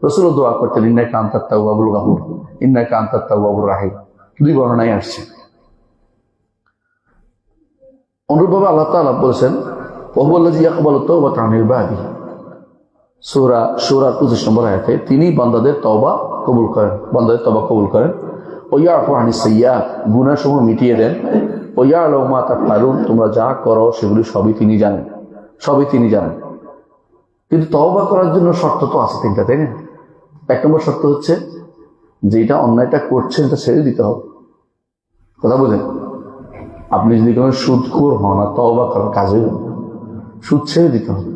রাসূলও দোয়া করতেন ইন্নাকা আনতাত তাওয়াবুল গাফুর, ইন্নাকা আনতাত তাওয়াবুর রাহিম, 2 বর্ণনায় আসছে। অনুরূপভাবে আল্লাহ তাআলা বলেছেন ওয়া হুয়াল্লাযী ইয়াকবালু তাওবাতা আনিল ইবাদি, সূরা শুরার 25 নম্বর আয়াতে, তিনি বান্দাদের তওবা কবুল করেন, বান্দাদের তওবা কবুল করেন। ওয়া ইয়াফু আনিস সাইয়্যাত, গুনাহসমূহ মিটিয়ে দেন। ওয়া ইয়ালামু মা তাফআলুন, তোমরা যা করো সেগুলি সবই তিনি জানেন, সবই তিনি জানেন। কিন্তু তওবা করার জন্য শর্ত তো আছে 3টা, তাই না? 1 নম্বর শর্ত হচ্ছে যেটা অন্যায়টা করছেন এটা ছেড়ে দিতে হবে। কথা বুঝেন? আপনি যদি কোনো সুদখোর হন আর তওবা করার কাজ হইল, সুদ ছেড়ে দিতে হবে,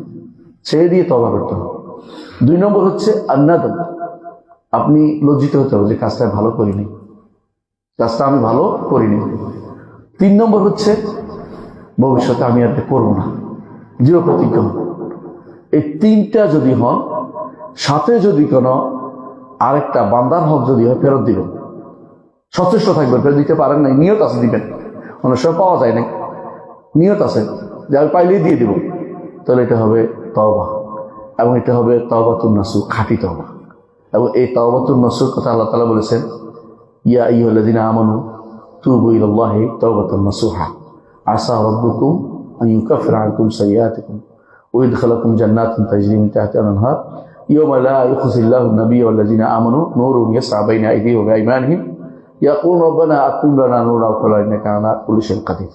ছেড়ে দিয়ে তওবা করতে হবে। 2 নম্বর হচ্ছে আন্নাদাম, আপনি লজ্জিত হতে হবে যে কাজটা ভালো করিনি, কাজটা আমি ভালো করিনি। 3 নম্বর হচ্ছে ভবিষ্যতে আমি আর করবো না, দৃঢ় প্রতিজ্ঞা। এই 3টা যদি হন, সাথে যদি কোনো আরেকটা বান্দার হক যদি হয় ফেরত দিবেন, সচেষ্ট থাকবেন, ফেরত দিতে পারেন নাই, নিয়ত আছে দিবেন, অনেক সময় পাওয়া যায় নাই, নিয়ত আছে যে আমি পাইলেই দিয়ে দিব, তাহলে এটা হবে তওবা, এবং এটা হবে তাওবাতুন নাসুহ, খাঁটি তওবা। এবং এই তাওবাতুন নাসুহ কথা আল্লাহ তাআলা বলেছেন ইয়া আইয়ুহাল্লাযীনা আমানু তুবু ইলাল্লাহি তাওবাতান নাসুহা আসা রাব্বুকুম আন ইউকাফিরা আনকুম সাইয়্যাতিকুম ওয়া ইদখিলাকুম জান্নাতিন তাজরি মিন তাহতিহা আল-আনহার ইয়াওমা লা ইউখজিল্লাহু আন-নাবিয়্য ওয়াল্লাযীনা আমানু নূরুহুম ইয়াসআ বাইনা আইদিহিম ওয়া বিআইমানিহিম ইয়াকুলু রাব্বানা আতিম লানা নূরানা ওয়া ইন্নাকা আলা কুল্লি শাইইন কাদির।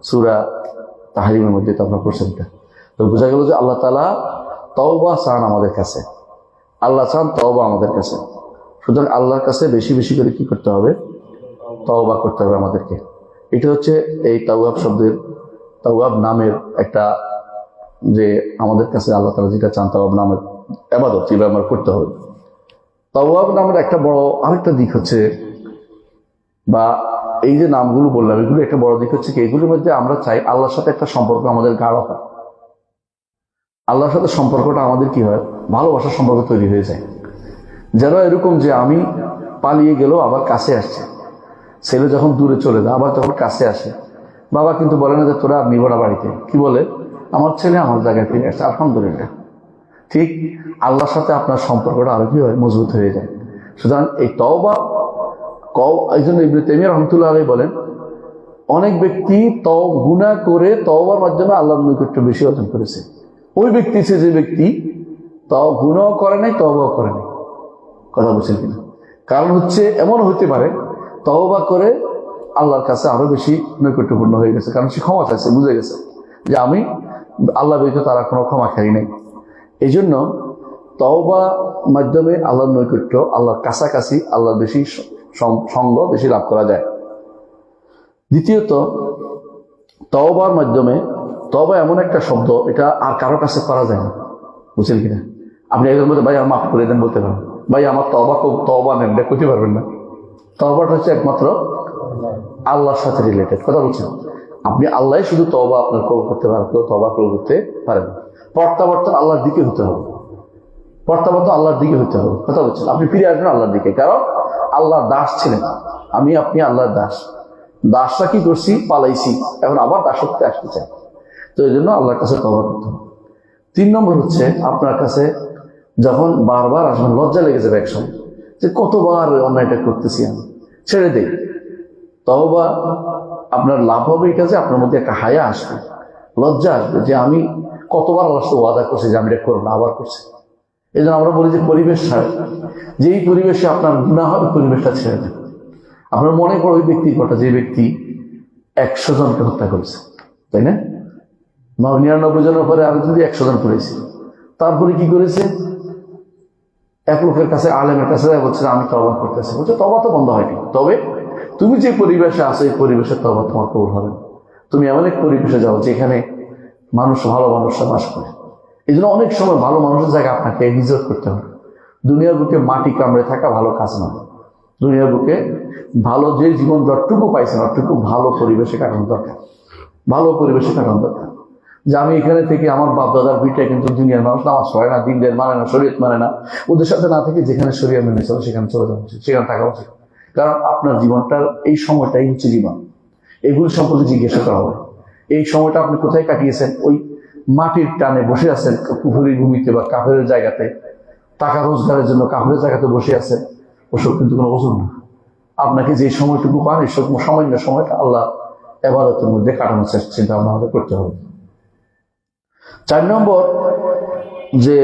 সূরা তাহরিমের মধ্যে তো আমরা পড়ছেন এটা। তো বোঝা গেল যে আল্লাহ তাআলা তওবা চান আমাদের কাছে, আল্লাহ চান তওবা আমাদের কাছে। সুতরাং আল্লাহর কাছে বেশি বেশি করে কি করতে হবে? তওবা করতে হবে আমাদেরকে। এটা হচ্ছে এই তাওয়াব শব্দের, তাওয়াব নামের একটা, যে আমাদের কাছে আল্লাহ তাআলা যেটা চান তাওয়াব নামের ইবাদত যেটা আমরা করতে হবে। তাওয়াব নামের একটা বড় আরেকটা দিক হচ্ছে, বা এই যে নামগুলো বললাম এগুলো একটা বড় দিক হচ্ছে কি, এগুলোর মধ্যে আমরা চাই আল্লাহর সাথে একটা সম্পর্ক আমাদের গাঢ় হয়, আল্লাহর সাথে সম্পর্কটা আমাদের কি হয়, ভালোবাসার সম্পর্ক তৈরি হয়ে যায়। যেন এরকম যে আমি পালিয়ে গেলেও আবার কাছে আসছে, ছেলে যখন দূরে চলে যায় আবার যখন কাছে আসে, বাবা কিন্তু বলে না যে তোরা আর নিব না বাড়িতে, কি বলে আমার ছেলে আমার জায়গায় ফিরে আসছে, আলহামদুলিল্লাহ। ঠিক আল্লাহর সাথে আপনার সম্পর্কটা আরো কি হয়, মজবুত হয়ে যায়। সুতরাং এই তওবা, এই জন্য ইবনে তাইমিয়া রাহমাতুল্লাহ আলাইহি বলেন অনেক ব্যক্তি গুনাহ করে তওবার মাধ্যমে আল্লাহর নৈকট্য বেশি অর্জন করেছে। ওই ব্যক্তি সে যে ব্যক্তি গুনাহ করে নাই, তওবাও করে নাই। কথা বলছেন কিনা? কারণ হচ্ছে এমন হতে পারে তওবা করে আল্লাহর কাছে আরো বেশি নৈকট্যপূর্ণ হয়ে গেছে, কারণ সে ক্ষমা চাইছে, বুঝে গেছে যে আমি আল্লাহ ব্যতীত তারা কোনো ক্ষমা খাই নাই। এই জন্য তওবা মাধ্যমে আল্লাহর নৈকট্য, আল্লাহর কাছাকাছি, আল্লাহর বেশি সঙ্গ বেশি লাভ করা যায়। দ্বিতীয়ত, তওবার মাধ্যমে, তওবা এমন একটা শব্দ এটা আর কারো কাছে করা যায় না, বুঝছেন কিনা? আপনি একজন বলতে ভাই আমার মাফ করে দেন বলতে পারেন, ভাই আমার তওবা নেন, এটা করতে পারবেন না। তওবাটা হচ্ছে একমাত্র আল্লাহর সাথে রিলেটেড। কথা বলছেন, আপনি আল্লাহ শুধু তওবা আপনার কবুল করতে পারেন, কেউ তওবা কবুল করতে পারেন। প্রত্যাবর্তন আল্লাহর দিকে হতে হবে, প্রত্যাবর্তন আল্লাহর দিকে হতে হবে। কথা বলছেন, আপনি ফিরে আসবেন আল্লাহর দিকে, কারণ আল্লাহর দাস ছিলেন, আমি আপনি আল্লাহর দাস। দাসটা কি করছি, পালাইছি, এখন আবার দাসত্বে আসতে চাই। তো এই জন্য আল্লাহর কাছে তওবা করতে হবে। 3 নম্বর হচ্ছে আপনার কাছে যখন বারবার আসবেন, লজ্জা লেগে যাবে একসময় যে কতবার অন্যায়টা করতেছি, আমি ছেড়ে দেই। তওবা আপনার লাভ হবে এটা যে আপনার মধ্যে একটা হায়া আসবে, লজ্জা আসবে যে আমি কতবার আল্লাহর সাথে ওয়াদা করছি যে আমি এটা করবো না, আবার করছি। এই জন্য আমরা বলি যে পরিবেশ ছাড়ে, যেই পরিবেশে আপনার গুনাহ হবে পরিবেশটা ছেড়ে দেন। আপনার মনে পড়ে ওই ব্যক্তির কথা যে ব্যক্তি 100 জনকে হত্যা করেছে, তাই না? 99 জনের পরে আরো যদি 100 জন করেছে, তারপরে কি করেছে? এক লোকের কাছে, আলেমের কাছে বলছে আমি তওবা করতেছি, বলছে তওবা তো বন্ধ হয়নি, তবে তুমি যে পরিবেশে আছো এই পরিবেশে তওবা তোমার কবুল হবে না। তুমি এমন এক পরিবেশে যাও যেখানে মানুষ, ভালো মানুষরা বাস করে। এই জন্য অনেক সময় ভালো মানুষের জায়গায় আপনাকে হিজরত করতে হবে। দুনিয়ার বুকে মাটি কামড়ে থাকা ভালো কাজ নয়। দুনিয়ার বুকে ভালো যে জীবন যতটুকু পাইছেন অতটুকু ভালো পরিবেশে কাটানো দরকার, ভালো পরিবেশে কাটানো দরকার। যে আমি এখানে থেকে আমার বাপ দাদার ভিটায় কিন্তু দুনিয়ার মানুষ নামাজ পড়ে না, দিন দেড় মানে না, শরীয়ত মানে না, ওদের সাথে না থেকে যেখানে শরীয়ত মেনে চলে সেখানে চলে যাওয়া উচিত, সেখানে থাকা উচিত। কারণ আপনার জীবনটার এই সময়টাই হচ্ছে জীবন, এগুলো সম্পর্কে জিজ্ঞাসা করা হবে। এই সময়টা আপনি কোথায় কাটিয়েছেন? ওই মাটির টানে বসে আছেন কুফুরির ভূমিতে বা কাফেরের জায়গাতে, টাকা রোজগারের জন্য কাফের জায়গাতে বসে আছে, ওসব কিন্তু কোনো ওজন না। আপনাকে যে সময়টুকু পান এই সামান্য সময়টা আল্লাহ ইবাদতের মধ্যে কাটানোর চিন্তা ভাবনা আমাদের করতে হবে। 4 নম্বর যে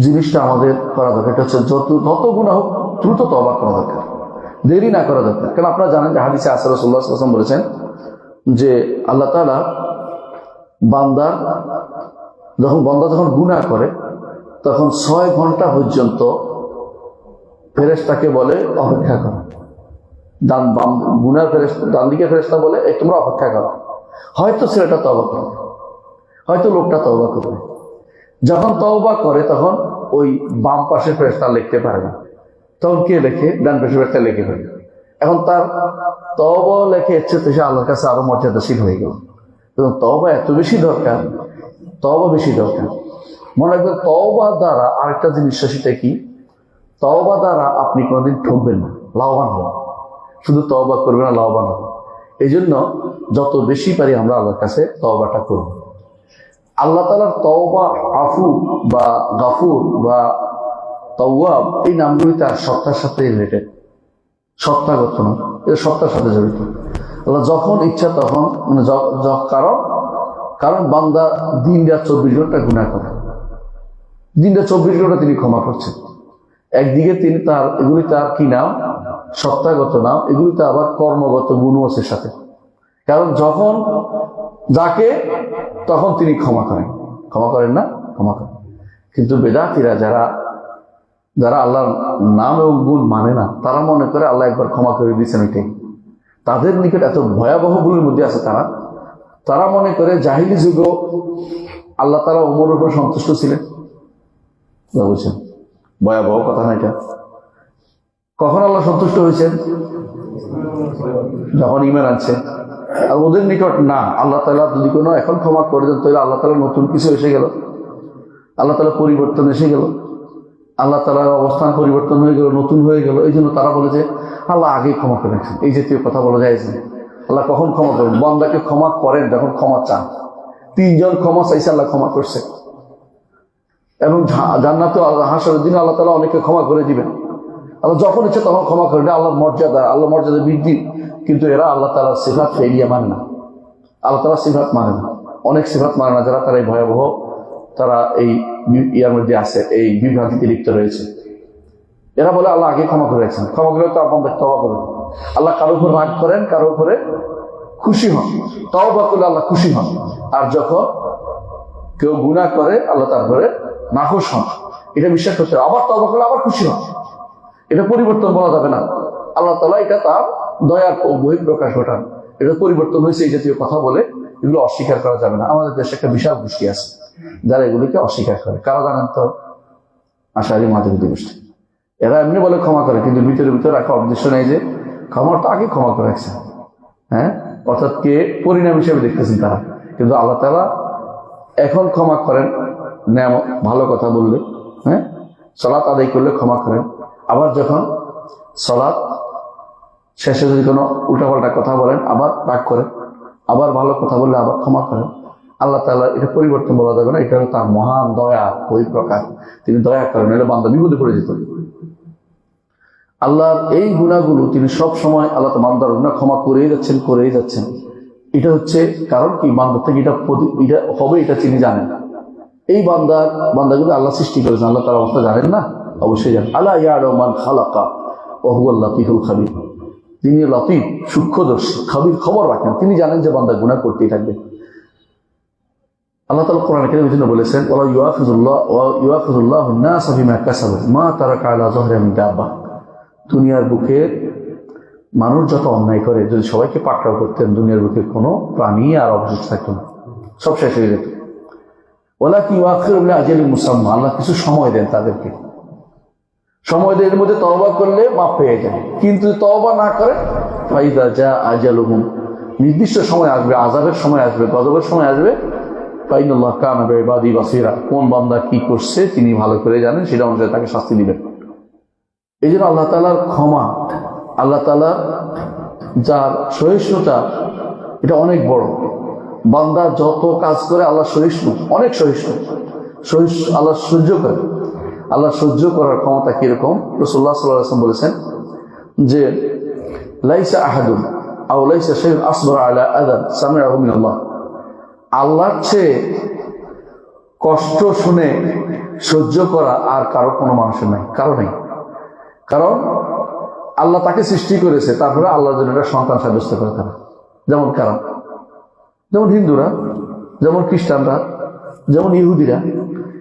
জিনিসটা আমাদের করা দরকার, এটা হচ্ছে যত গুনাহ হোক দ্রুত তওবা করা দরকার, দেরি না করা দরকার। কারণ আপনারা জানেন যে হাদিসে আছে রাসূলুল্লাহ সাল্লাল্লাহু আলাইহি ওয়াসাল্লাম বলেছেন যে আল্লাহ তাআলা বান্দা যখন গুনাহ করে তখন 6 ঘন্টা পর্যন্ত ফেরেশতাকে বলে অপেক্ষা করো। গুনার ফেরেশতা, ডান দিকে ফেরেশতা বলে তোমরা অপেক্ষা করো, হয়তো ছেলেটা তওবা করবে, হয়তো লোকটা তওবা করবে। যখন তওবা করে তখন ওই বাম পাশের ফেরেশতা লিখতে পারে না, তখন কে লেখে? ডান পাশের ফেরেশতা লিখে ফেলে। এখন তার তওবা লেখে ইচ্ছে তো সে আল্লাহর কাছে আরো মর্যাদাশীল হয়ে গেল। এবং তওবা এত বেশি দরকার, তওবা বেশি দরকার। মনে রাখবেন তওবা দ্বারা আরেকটা জিনিস, সেটা কি? তওবা দ্বারা আপনি কোনোদিন ঠকবেন না, লাভবান হবেন। শুধু তওবা করবেন না, লাভবান হবেন। এই জন্য যত বেশি পারি আমরা আল্লাহর কাছে তওবাটা করব। আল্লাহ তাআলার তওবা, আফু বা গাফুর বা তাওয়াব, এই নামগুলি তার সত্তার সাথে রিলেটেড, সত্তাগত না, এটা সত্তার সাথে জড়িত। আল্লাহ যখন ইচ্ছা তখন, মানে কারণ বান্দা দিন রাত 24 ঘন্টা গুনাহ করে, দিন রাত 24 ঘন্টা তিনি ক্ষমা করছেন। একদিকে তিনি এগুলি তার কি নাম? সত্তাগত নাম। এগুলিতে আবার কর্মগত গুণও আছে সাথে। কারণ যখন যাকে তখন তিনি ক্ষমা করেন না, ক্ষমা করেন। কিন্তু বেদাতীরা যারা আল্লাহর নাম এবং গুণ মানে না, তারা মনে করে আল্লাহ একবার ক্ষমা করে দিয়েছেন, ওইটাই তাদের নিকট এত ভয়াবহ ভুলের মধ্যে আছে। তারা মনে করে জাহিলি যুগেও আল্লাহ তাআলা ওমরের উপর সন্তুষ্ট ছিলেন। বুঝছেন? ভয়াবহ কথা না এটা। কখন আল্লাহ সন্তুষ্ট হয়েছেন? যখন ঈমান আনছে। আর ওদের নিকট না, আল্লাহ তাআলা যদি কোনো এখন ক্ষমা করে দেন তাহলে আল্লাহ তাআলা নতুন কিছু এসে গেল, আল্লাহ তাআলা পরিবর্তন এসে গেল, আল্লাহ তাআলার অবস্থান পরিবর্তন হয়ে গেল, নতুন হয়ে গেল। এই জন্য তারা বলে যে আল্লাহ আগেই ক্ষমা করে দিয়েছেন। এই জাতীয় কথা বলা যায় যে আল্লাহ কখন ক্ষমা করেন? বান্দাকে ক্ষমা করেন যখন ক্ষমা চান। 3 জন ক্ষমা চাইছে, আল্লাহ ক্ষমা করছে। এবং জান্নাতে হাসরের দিনে আল্লাহ তাআলা অনেকে ক্ষমা করে দিবেন। আল্লাহ যখন ইচ্ছে তখন ক্ষমা করেন, আল্লাহর মর্যাদা বৃদ্ধি। কিন্তু এরা আল্লাহ তাআলার সিফাত ফেরিয়ে মানে না, আল্লাহ তাআলার সিফাত মানে না, অনেক সিফাত মানে না। যারা তারা এই ভয়াবহ, তারা এই ইয়ার মধ্যে আছে, এই বিভ্রান্তিতে লিপ্ত রয়েছে। এরা বলে আল্লাহ আগে ক্ষমা করেছেন, ক্ষমা করে তো আপনাদের তওবা করবেন। আল্লাহ কারো উপর রাগ করেন, কারো উপরে খুশি হন। তওবা করলে আল্লাহ খুশি হন। আর যখন কেউ গুনাহ করে আল্লাহ তারপরে নাখুশ হন। এটা বিশ্বাস করতে হবে। আবার তওবা করলে আবার খুশি হন। এটা পরিবর্তন বলা যাবে না। আল্লাহ তাআলা এটা তার দয়ার বহিঃপ্রকাশ ঘটান। এটা পরিবর্তন হয়েছে, এই জাতীয় কথা বলে এগুলো অস্বীকার করা যাবে না। আমাদের দেশে একটা বিশাল গোষ্ঠী আছে যারা এগুলিকে অস্বীকার করে। কারা জানেন তো? আশারি মাতুরিদি গোষ্ঠী। এরা এমনি বলে ক্ষমা করে, কিন্তু ভিতরে রাখা উদ্দেশ্য নেই যে ক্ষমাটা আগে ক্ষমা করে রাখছে। হ্যাঁ, অর্থাৎ কে পরিণাম হিসেবে দেখতেছেন তারা। কিন্তু আল্লাহ তাআলা এখন ক্ষমা করেন, ভালো কথা বললে, হ্যাঁ, সালাত আদায় করলে ক্ষমা করেন। আবার যখন সালাত শেষে যদি কোনো উল্টাপাল্টা কথা বলেন আবার রাগ করেন, আবার ভালো কথা বললে আবার ক্ষমা করেন। আল্লাহ তাআলা এটা পরিবর্তন বলা যাবে না, এটা হলো তার মহান দয়া বহিঃপ্রকাশ। তিনি দয়া করেন, এলে বান্দা বিপদে পড়ে যেত। আল্লাহর এই গুণাগুলো তিনি সব সময় আল্লাহ বান্দার গুনাহ ক্ষমা করেই যাচ্ছেন। এটা হচ্ছে কারণ কি? বান্দা থেকে এটা হবে, এটা তিনি জানেন। এই বান্দাগুলো আল্লাহ সৃষ্টি করেছেন, আল্লাহ তার অবস্থা জানেন না? অবশ্যই জানেন। আলা ইয়া'লামু মান খালাকা ওয়া হুয়াল লাতীফুল খাবীর। তিনি লতিফ, সূক্ষ্মদর্শী, খাবির, খবর রাখেন। তিনি জানেন যে বান্দা গুনাহ করতেই থাকবে। আল্লাহ তাআলা কোরআনে কারীমের জন্য বলেছেন, ওয়া ইউআখিযুল্লাহু আন-নাসা বিমা কাসাবু মা তারাকা আলা যহরিহা মিন দাব্বাহ। দুনিয়ার বুকে মানুষ যত অন্যায় করে, যদি সবাইকে পাকড়াও করতেন, দুনিয়ার বুকে কোনো প্রাণী আর অবশিষ্ট থাকতো না, সব শেষ হয়ে যেত। ওয়ালাকিন ইউআখিরুহুম লিআজালিন মুসাম্মা। আল্লাহ কিছু সময় দেন তাদেরকে, সময় দিয়ে এর মধ্যে তওবা করলে মাফ পেয়ে যায়। কিন্তু তওবা না করে ফাইদা জা আজালুহুম, নির্দিষ্ট সময় আসবে, আযাবের সময় আসবে, গজবের সময় আসবে। ফাইনাল্লাহ কানা বিইবাদি বাসীরা। কোন বান্দা কি করছে তিনি ভালো করে জানেন, সেটা অনুযায়ী তাকে শাস্তি দিবেন। এই জন্য আল্লাহ তাআলার ক্ষমা, আল্লাহ তাআলার যার সহিষ্ণুতা, এটা অনেক বড়। বান্দা যত কাজ করে আল্লাহ সহিষ্ণু, অনেক সহিষ্ণু, আল্লাহ সহ্য করে। আল্লাহ সহ্য করার ক্ষমতা কিরকম? রাসূলুল্লাহ সাল্লাল্লাহু আলাইহি ওয়াসাল্লাম বলেছেন যে লাইসা আহাদুন আও লাইসা শাইউন আসবার আলা আযান সামিআহু মিনাল্লাহ। আল্লাহর চেয়ে কষ্ট শুনে সহ্য করা আর কারো কোনো মানুষের নাই, কারো নেই। কারণ আল্লাহ তাকে সৃষ্টি করেছে, তারপরে আল্লাহর জন্য একটা সন্তান সাব্যস্ত করে তারা। যেমন কারণ, যেমন হিন্দুরা, যেমন খ্রিস্টানরা, যেমন ইহুদিরা,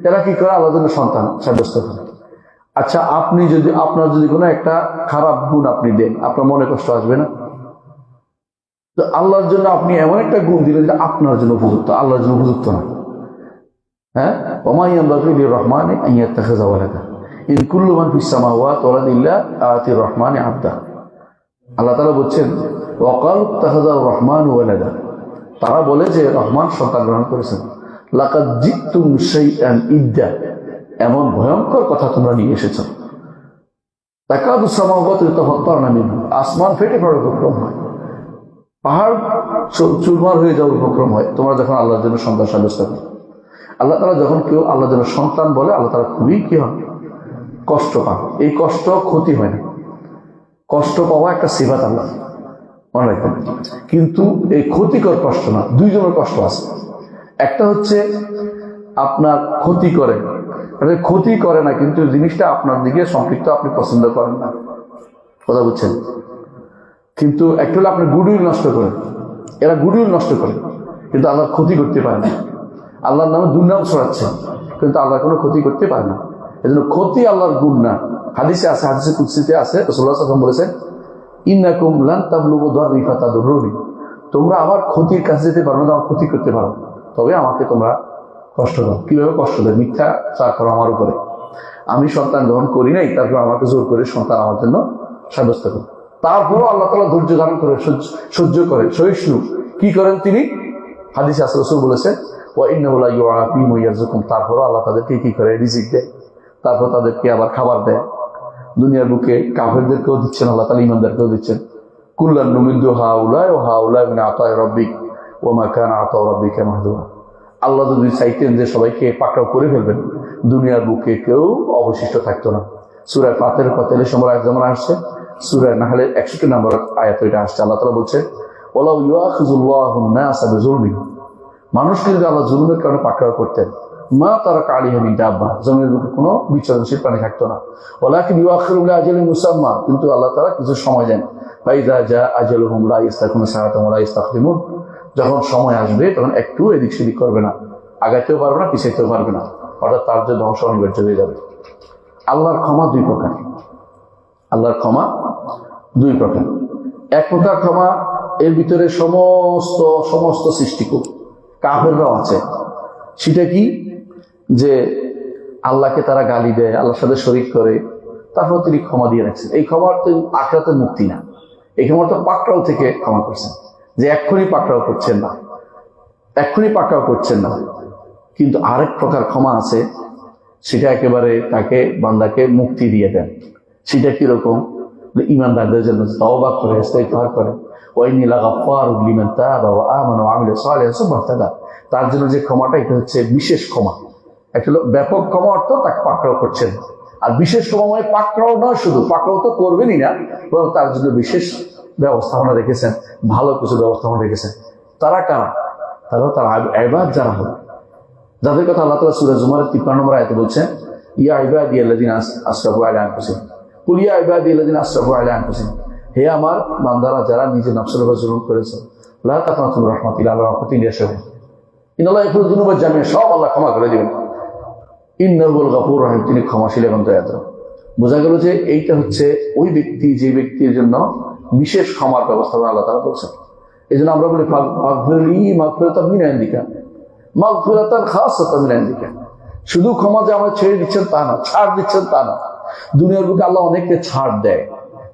এরা কি করে? আল্লাহর জন্য সন্তান সাব্যস্ত করে। আচ্ছা, আপনি যদি আপনার যদি কোনো একটা খারাপ গুণ আপনি দেন, আপনার মনে কষ্ট আসবে না? তো আল্লাহর জন্য আপনি এমন একটা গুণ দিলেন যে আপনার জন্য উপযুক্ত, আল্লাহর জন্য উপযুক্ত না। হ্যাঁ, ওমা ইয়ানবাগি লির-রহমানি আন ইয়াত্তাখিযা ওয়ালাদা ইন কুল্লু মান ফিস সামাওয়াতি ওয়াল আরদি ইল্লা আতির রহমানি আবদা। আল্লাহ তাআলা বলছেন ওয়াকালু ইত্তাখাযার রহমানু ওয়ালাদা। তারা বলে যে রহমান সন্তান গ্রহণ করেছেন। লাকাদ জিতুম শাইআন ইদ্দা। এমন ভয়ঙ্কর কথা তোমরা নিয়ে এসেছো। তাকাদু সামাওয়াতু ইয়াতাফাত্তারনা মিনহু। আসমান ফেটে পড়ার উপক্রম হয়, পাহাড় চুরমার হয়ে যাওয়ার উপক্রম হয় তোমরা যখন আল্লাহর জন্য সন্তান সাব্যস্ত করো। আল্লাহ তাআলা যখন কেউ আল্লাহর জন্য সন্তান বলে, আল্লাহ তাআলা খুবই কি হয়? কষ্ট পান। এই কষ্ট ক্ষতি হয় না, কষ্ট পাওয়া একটা সিফাত আল্লাহ, মনে রাখবেন। কিন্তু এই ক্ষতিকর কষ্ট না, দুইজনের কষ্ট আছে। একটা হচ্ছে আপনার ক্ষতি করে, ক্ষতি করে না কিন্তু জিনিসটা আপনার দিকে সম্পৃক্ত, আপনি পছন্দ করেন না, কথা বুঝছেন? কিন্তু একটা হলো আপনি গুডউইল নষ্ট করেন, এরা গুডউইল নষ্ট করে কিন্তু আল্লাহর ক্ষতি করতে পারে না। আল্লাহর নামে দুর্নাম ছড়াচ্ছে কিন্তু আল্লাহর কোনো ক্ষতি করতে পারে না। এজন্য ক্ষতি আল্লাহর গুণ না। হাদিসে আছে, হাদিসে কুদসিতে আছে, রাসূলুল্লাহ সাল্লাল্লাহু আলাইহি ওয়াসাল্লাম বলেছেন ইন্নাকুম লান তাবলুগু দাররি ফাতাদুররুনি। তোমরা আমার ক্ষতির কাছে যেতে পারো না, আমার ক্ষতি করতে পারো, তবে আমাকে তোমরা কষ্ট দাও। কিভাবে কষ্ট দেয়? মিথ্যা চার করো আমার উপরে, আমি সন্তান গ্রহণ করি নাই, তারপর আমাকে জোর করে সন্তান আমার জন্য সাব্যস্ত করো। তারপরও আল্লাহ তাআলা ধৈর্য ধারণ করে, সহ্য করে, সহিষ্ণু। কি করেন তিনি? হাদিসে আছে, রাসূল বলেছেন ওয়া ইন্নাহু লা ইউআফিহিম ওয়া ইয়ারযুকুহুম। তারপরও আল্লাহ তাদেরকে কি করে? রিজিক দেয়, তারপর তাদেরকে আবার খাবার দেয়। দুনিয়ার বুকে কাফেরদেরকেও দিচ্ছেন আল্লাহ তাআলা, ঈমানদারকেও দিচ্ছেন। কুল্লান নুমিদ্দু হাউলাই ওয়া হাউলাই মিন আতাই রাব্বিক ওয়া মা কানা আতাউ রাব্বিকা মাহদুরা। আল্লাহ যদি চাইতেন যে সবাইকে পাকড়াও করে ফেলবেন, দুনিয়ার বুকে কেউ অবশিষ্ট থাকতো না। সূরা ফাতির 45 নম্বর আয়াত যেমন আসছে, সূরা নাহলের 61 নম্বর আয়াত এটা আসছে। আল্লাহ তাআলা বলছেন ওয়ালাউ ইউআখিযুল্লাহু আন-নাসা বিযুলমিহিম। মানুষকে যদি আল্লাহ জুলুমের কারণে পাকড়াও করতেন, মা তারাকা আলাইহা মিন দাব্বা, জমিনের বুকে কোনো বিচরণশীল প্রাণী থাকতো না। ওয়ালাকিন ইউআখিরুহুম লি আজালিন মুসাম্মা, কিন্তু আল্লাহ তাআলা কিছু সময় দেন। ফাইযা জা আজালুহুম লা ইস্তাখিরুনা সাআতান ওয়া লা ইস্তাখদিমুন। যখন সময় আসবে তখন একটু এদিক সেদিক করবে না, আগাতেও পারবে না, পিছাইতেও পারবে না, অর্থাৎ তার যে ধ্বংস অনিবার্য হয়ে যাবে। আল্লাহর ক্ষমা দুই প্রকার। আল্লাহর ক্ষমা দুই প্রকার। এক প্রকার ক্ষমা, এর ভিতরে সমস্ত সৃষ্টিকুল কাফেররাও আছে। সেটা কি? যে আল্লাহকে তারা গালি দেয়, আল্লাহর সাথে শরীক করে, তারপর তিনি ক্ষমা দিয়ে রাখছেন। এই ক্ষমার তো আখিরাতের মুক্তি না, এই ক্ষমার তো পাকড়াও থেকে ক্ষমা করছেন, যে এক্ষুনি পাকড়াও করছেন না, এক্ষুনি পাকড়াও করছেন না। কিন্তু আরেক প্রকার ক্ষমা আছে, সেটা একেবারে তাকে, বান্দাকে মুক্তি দিয়ে দেন। সেটা কিরকম? ঈমানদারদের জন্য তওবা করে, ইস্তিগফার করে, ওয়া ইন্নী লাগাফফারুন লিমান তাবা ওয়া আমানা ওয়া আমিলা সালিহান সুম্মা ইহতাদা। তার জন্য যে ক্ষমাটা, এটা হচ্ছে বিশেষ ক্ষমা। একটা হলো ব্যাপক ক্ষমা, অর্থ তাকে পাকড়াও করছেন। আর বিশেষ ক্ষমা মানে পাকড়াও নয়, শুধু পাকড়াও তো করবেনই না, বরং তার জন্য বিশেষ ব্যবস্থাপনা রেখেছেন, ভালো কিছু ব্যবস্থাপনা রেখেছেন। তারা কারা? তারা ইবাদ যারা হল, যাদের কথা আল্লাহ তাআলা সূরা জুমারের 53 নম্বর আয়াতে বলছেন ইয়া ইবাদিয়াল্লাযিনা আসরাফু আলা আনফুসিহিম কুল ইয়া ইবাদিয়াল্লাযিনা আসরাফু আলা আনফুসিহিম। হে আমার বান্দারা যারা নিজের নফসের উপর জুলুম করেছে, লা তাকনাতু মির রাহমাতিল্লাহ, আল্লাহর রহমতে নিরাশ হবে। ইন্নাল্লাহা ইয়াগফিরুয যুনুবা জামিআ, সব আল্লাহ ক্ষমা করে দিবেন। ইন্নাহুল গফুর রহিম, তিনি ক্ষমাশীল এবং দয়ালু। বোঝা গেল যে এইটা হচ্ছে ওই ব্যক্তি, যে ব্যক্তির জন্য বিশেষ ক্ষমার ব্যবস্থাপনা আল্লাহ তাআলা বলছেন। এই জন্য আমরা বলি ফাগফিরলি মাগফিরাতাম মিন ইনদিকা, মাগফিরাতান খাসাতাম মিন ইনদিকা। শুধু ক্ষমা যে আমরা ছেড়ে দিচ্ছেন তা না, ছাড় দিচ্ছেন তা না। দুনিয়ার বুকে আল্লাহ অনেককে ছাড় দেয়।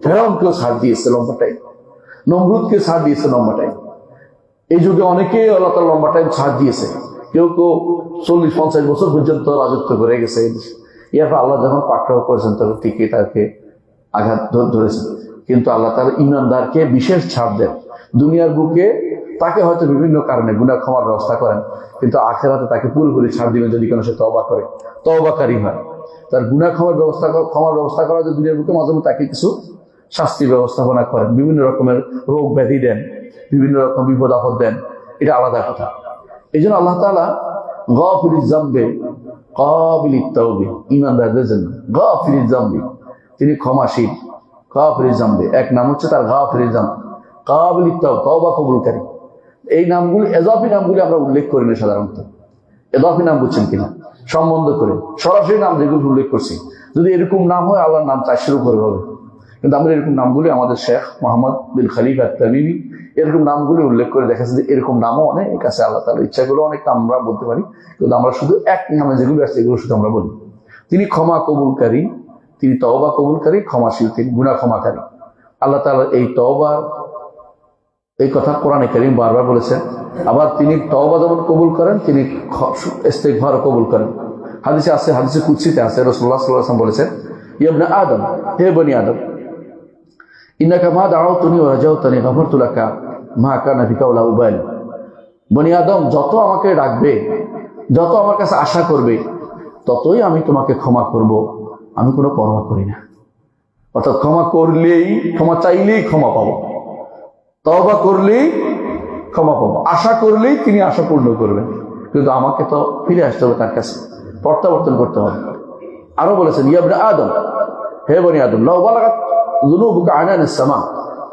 ফেরাউনকেও ছাড় দিয়েছে লম্বা টাইম, নমরুদকে ছাড় দিয়েছে লম্বা টাইম। এই যুগে অনেকেই আল্লাহ তাআলা লম্বা টাইম ছাড় দিয়েছে। কেউ 40-50 বছর পর্যন্ত রাজত্ব করে গেছে। এরপর আল্লাহ যখন পাকড়াও করেছেন তখন ঠিকই তাকে আঘাত ধরেছেন। কিন্তু আল্লাহ তাআলা ঈমানদারকে বিশেষ ছাড় দেন। দুনিয়ার বুকে তাকে হয়তো বিভিন্ন কারণে গুনাহ ক্ষমার ব্যবস্থা করেন, কিন্তু আখিরাতে তাকে পুরোপুরি ছাড় দিবেন যদি কোনো সে তওবা করে, তওবাকারী হয়। তার গুনাহ ক্ষমার ব্যবস্থা করা যে দুনিয়ার বুকে মাঝে মধ্যে তাকে কিছু শাস্তি ব্যবস্থাপনা করেন, বিভিন্ন রকমের রোগ ব্যাধি দেন, বিভিন্ন রকম বিপদ আপদ দেন, এটা আলাদা কথা। এই জন্য আল্লাহ তাআলা গাফিরিজ যামবি কাবিলিত তাওবি, ঈমানদারদের জন্য গাফিরিজ যামবি, তিনি ক্ষমাশীল। গাফিরিজ যামবি এক নাম হচ্ছে তার গাফিরিজ যামব, কাবিলিত তাওব, তওবা কবুলকারী। এই নামগুলি এজাফি নামগুলি আমরা উল্লেখ করি না সাধারণত। এজাফি নাম বুঝছেন কিনা, সম্বন্ধ করে সরাসরি নাম যেগুলো উল্লেখ করছি, যদি এরকম নাম হয় আল্লাহর নাম 400-এর উপরে হবে। কিন্তু আমরা এরকম নামগুলি আমাদের শেখ মোহাম্মদ বিন খলিফা আত-তামিমি এরকম নামগুলি উল্লেখ করে দেখাচ্ছে যে এরকম নামও অনেক আছে। আল্লাহ তাআলার ইচ্ছা করলে অনেক নাম আমরা বলতে পারি, কিন্তু আমরা শুধু এক নামে যেগুলো আছে এগুলো শুধু আমরা বলি। তিনি ক্ষমা কবুলকারী, তিনি তওবা কবুলকারী, ক্ষমাশীল, তিনি গুনাহ ক্ষমাকারী। আল্লাহ তাআলা এই তওবা, এই কথা কোরআনে কারীম বারবার বলেছেন। আবার তিনি তওবা যেমন কবুল করেন, তিনি ইস্তিগফারও কবুল করেন। হাদিসে আছে, হাদিসে কুদসিতে আছে, রাসূলুল্লাহ সাল্লাল্লাহু আলাইহি ওয়াসাল্লাম বলেছেন, ইয়া ইবনে আদম, হে বনি আদম, ইন্নাকা মা দাআউতুনি ওয়া রাজাউতানি গফারতু লাকা মা কানা ফিকা ওয়ালা উবালি। বনি আদম, যত আমাকে ডাকবে, যত আমার কাছে আশা করবে, ততই আমি তোমাকে ক্ষমা করব, আমি কোনো পরোয়া করি না। অর্থাৎ ক্ষমা করলেই, ক্ষমা চাইলেই ক্ষমা পাবো, তওবা করলেই ক্ষমা পাবো, আশা করলেই তিনি আশা পূর্ণ করবেন। কিন্তু আমাকে তো ফিরে আসতে হবে তার কাছে, প্রত্যাবর্তন করতে হবে। আরো বলেছেন, ইয়া ইবনে আদম, হে বনি আদম, লাউ বালাগাত যুনুবুকা আনানাস সামা,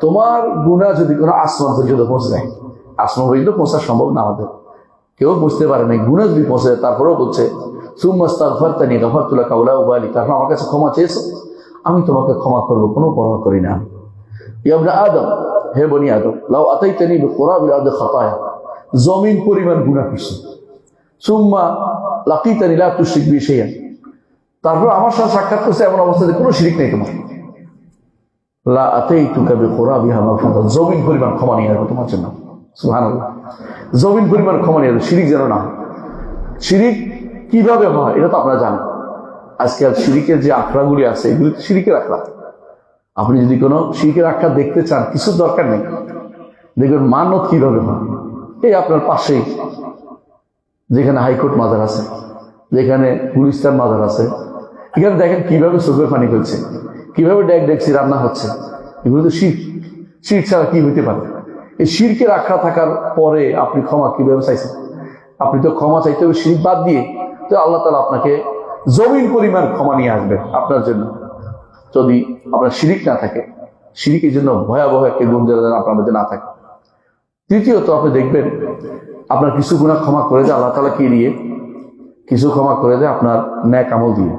তোমার গুনাহ যদি কোনো আসমান পর্যন্ত পৌঁছে যায়, আসমান পর্যন্ত পৌঁছা সম্ভব না আমাদের, কেউ বুঝতে পারে না, গুনাহ যদি পৌঁছে, তারপরেও বলছে সুম্মা ইস্তাগফারতানি গফারতু লাকা ওয়া লা উবালি, তারপর আমার কাছে ক্ষমা চেয়েছো, আমি তোমাকে ক্ষমা করব, কোনো পরোয়া করি না। ইয়া ইবনে আদম, হে বনি আদম, লাউ আতাইতানি বিকুরাবিল আরদি খাতায়া, জমিন পরিমাণ গুনাহ করছো, সুম্মা লাকিতানি লা তুশরিক বি শাইআন, তারপর আমার সাথে সাক্ষাৎ করছে এমন অবস্থাতে কোনো শিরিক নেই তোমার, লা আতাইতুকা বিকুরাবিহা মাগফিরাতান, জমিন পরিমাণ ক্ষমা নিয়ে আসবো তোমার জন্য। সুবহানাল্লাহ, জমিন পরিমাণ ক্ষমা নিয়ে আসবো, শিরিক যেন না। শিরিক কিভাবে হয় এটা তো আপনারা জানেন। আজকাল শিরিকের যে আখড়াগুলি আছে, এগুলি তো শিরিকের আখড়া। আপনি যদি কোনো শিরকের আখড়া দেখতে চান, কিছু দরকার নেই, দেখবেন মানত কিভাবে হয়। এই আপনার পাশেই যেখানে হাইকোর্ট মাজার আছে, যেখানে গুলিস্তান মাজার আছে, এখানে দেখেন কিভাবে চোখের পানি ফেলছে, কিভাবে ডেকছি রান্না হচ্ছে। এগুলো তো শিরক ছাড়া কি হইতে পারে? এই শিরকের আখড়া থাকার পরে আপনি ক্ষমা কিভাবে চাইছেন? আপনি তো ক্ষমা চাইতে হবে শিরক বাদ দিয়ে, তো আল্লাহ তাআলা আপনাকে জমিন পরিমাণ ক্ষমা নিয়ে আসবে আপনার জন্য, যদি আপনার শিরিক না থাকে। শিরিকের জন্য ভয়াবহ একটা গুণ যেন আপনার মধ্যে না থাকে। তৃতীয়ত, আপনি দেখবেন আপনার কিছু গুনাহ ক্ষমা করে দেয় আল্লাহ তাআলা কি দিয়ে? কিছু ক্ষমা করে দেয় আপনার নেক আমল দিয়ে।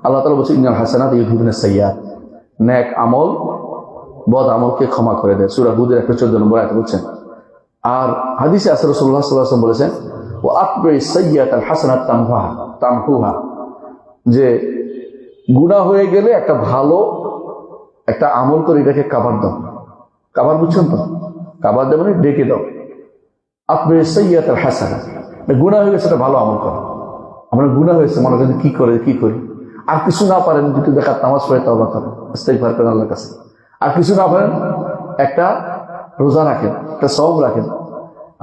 আল্লাহ তাআলা বলছে, ইন্নাল হাসানাত ইউযহিবুনাস সাইয়্যাত, নেক আমল বদ আমলকে ক্ষমা করে দেয়। সূরা হুদের 114 নম্বর আয়াতে বলছেন। আর হাদিসে আছে, রাসূলুল্লাহ সাল্লাল্লাহু আলাইহি ওয়াসাল্লাম বলেছেন, ওয়া আতবিস সাইয়্যাতাল হাসানাত তামহুহা, যে গুনাহ হয়ে গেলে একটা ভালো একটা আমল করে এটাকে কাভার দাও। কাভার বুঝছেন তো? কাভার দেওয়া মানে ডেকে দাও। আতবিস সাইয়্যাতাল হাসানাত, গুনাহ হয়ে গেছে, একটা ভালো আমল করো। আপনার গুনাহ হয়েছে, মনে করেন কি করি, আর কিছু না পারেন দুটো দেখার নামাজ পড়ে তওবা করেন, ইস্তিগফার করেন আল্লাহর কাছে। আর কিছু না পারেন একটা রোজা রাখেন, একটা সওম রাখেন।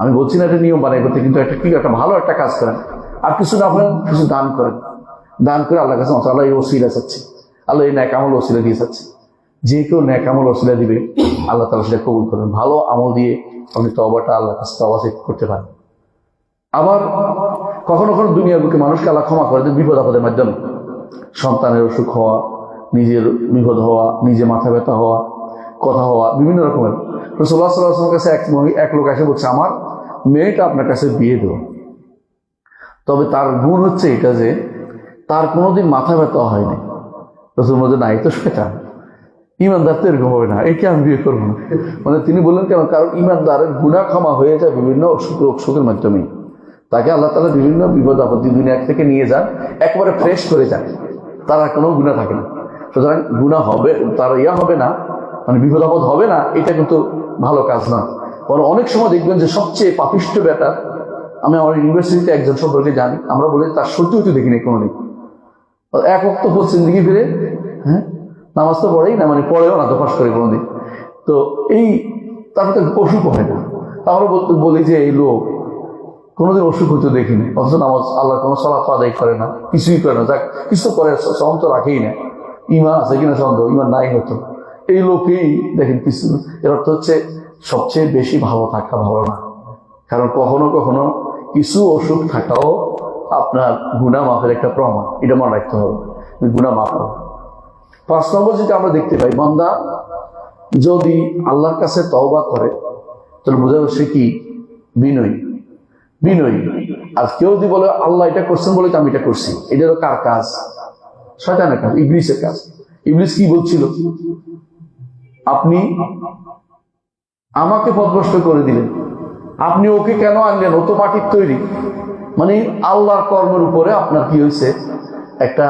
আমি বলছি না এটা নিয়ম বানাই করতে, কিন্তু একটা ভালো একটা কাজ করেন। আর কিছু না পারেন কিছু দান করেন, দান করে আল্লাহর কাছে আল্লাহ এই ওসিলা চাচ্ছি, আল্লাহ এই ন্যাক আমল ওসিলা দিয়ে চাচ্ছি। যে কেউ ন্যাক আমল ওসিলা দিবে, আল্লাহ তাআলা সেটা কবুল করেন। ভালো আমল দিয়ে আপনি তওবাটা আল্লাহর কাছে তওবা করতে পারেন। আবার কখনো কখনো দুনিয়ার বুকে মানুষকে আল্লাহ ক্ষমা করে দেন বিপদ আপদের মাধ্যমে। সন্তানের অসুখ হওয়া, নিজের বিপদ হওয়া, নিজে মাথা ব্যথা হওয়া, কথা হওয়া, বিভিন্ন রকমের। রাসূলুল্লাহ সাল্লাল্লাহু আলাইহি ওয়াসাল্লামের কাছে এক লোক এসে বলছে, আমার মেয়েটা আপনার কাছে বিয়ে দেব, তবে তার গুণ হচ্ছে এটা যে তার কোনোদিন মাথা ব্যথা হয়নি। রাসূল বললেন, না, এই তো শয়তান, ইমানদার তো এরকম হবে না, একে আমি বিয়ে করবো না। মানে তিনি বললেন কেন? কারণ ইমানদারের গুনাহ ক্ষমা হয়ে যায় বিভিন্ন অসুখের মাধ্যমে। তাকে আল্লাহ তাআলা বিভিন্ন বিপদ আপত্তি দুনিয়া থেকে নিয়ে যান, একবারে ফ্রেশ করে যান, তার আর কোনো গুনাহ থাকে না। সুতরাং গুনাহ হবে, তার হবে না, মানে বিপদ আপদ হবে না, এটা কিন্তু ভালো কাজ না। কারণ অনেক সময় দেখবেন যে সবচেয়ে পাপিষ্ঠ ব্যাটা, আমি আমার ইউনিভার্সিটিতে একজন সম্পর্কে জানি, আমরা বলি তার সহ্য হইতে দেখিনি কোনোদিন। এক ওয়াক্ত পড়ছেন দিকে ফিরে, হ্যাঁ, নামাজ তো পড়েই না, মানে পড়েও না, তো পাশ করে কোনোদিন। তো এই তারপরে অসুখ হয় না, আমরা বলি যে এই লোক কোনোদিন অসুখ হতে দেখিনি, অথচ নামাজ আল্লাহ কোনো সালাত আদায় করে না, কিছুই করে না, যাক কিছু করে সন্ত রাখেই না, ইমান আছে কিনা সন্দেহ, ইমান নাই হতো, এই লোকেই দেখেন কিছু। এর অর্থ হচ্ছে সবচেয়ে বেশি ভালো থাকা ভালো না, কারণ কখনো কখনো কিছু অসুখ থাকাও আপনার গুনাহ মাফের একটা প্রমাণ, এটা মনে রাখতে হবে, গুনাহ মাফ হবে। 5 নম্বর যেটা আমরা দেখতে পাই, বান্দা যদি আল্লাহর কাছে তওবা করে তাহলে বোঝা যাচ্ছে কি বিনয়ী। আর কেউ যদি বলে আল্লাহ এটা করছেন বলে আমি এটা করছি, এটা হলো কার কাজ? শয়তানের কাজ, ইবলিসের কাজ। ইবলিস কি বলছিল? আপনি আমাকে পথভ্রষ্ট করে দিলেন, আপনি ওকে কেন আনলেন? ও তো মাটির তৈরি। মানে আল্লাহর কর্মের উপরে আপনার কি হয়েছে একটা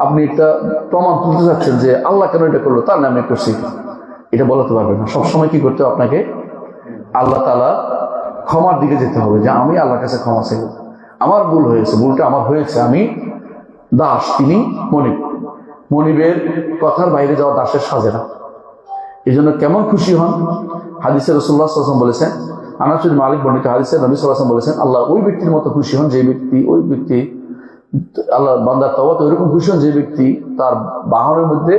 আপনি একটা প্রমাণ তুলতে চাচ্ছেন যে আল্লাহ কেন এটা করলো, তার নামে করছি, এটা বলাতে পারবেন না। সবসময় কি করতে হবে আপনাকে? আল্লাহ তাআলা ক্ষমার দিকে যেতে হবে, যে আমি আল্লাহর কাছে ক্ষমা চাইব, আমার ভুল হয়েছে, ভুলটা আমার হয়েছে, আমি দাস, তিনি মনিব। মনিবের কথার বাইরে যাওয়া দাসের সাজে না। এই জন্য কেমন খুশি হন? হাদিসে রাসূলুল্লাহ সাল্লাল্লাহু আলাইহি ওয়াসাল্লাম বলেছেন, আনাস বিন মালিক বর্ণিত হাদিসে নবী সাল্লাল্লাহু আলাইহি ওয়াসাল্লাম বলেছেন, আল্লাহ ওই ব্যক্তির মতো খুশি হন যে ব্যক্তি আল্লাহ বান্দার তওবাতে ওইরকম খুশি হন যে ব্যক্তি তার বাহনের মধ্যে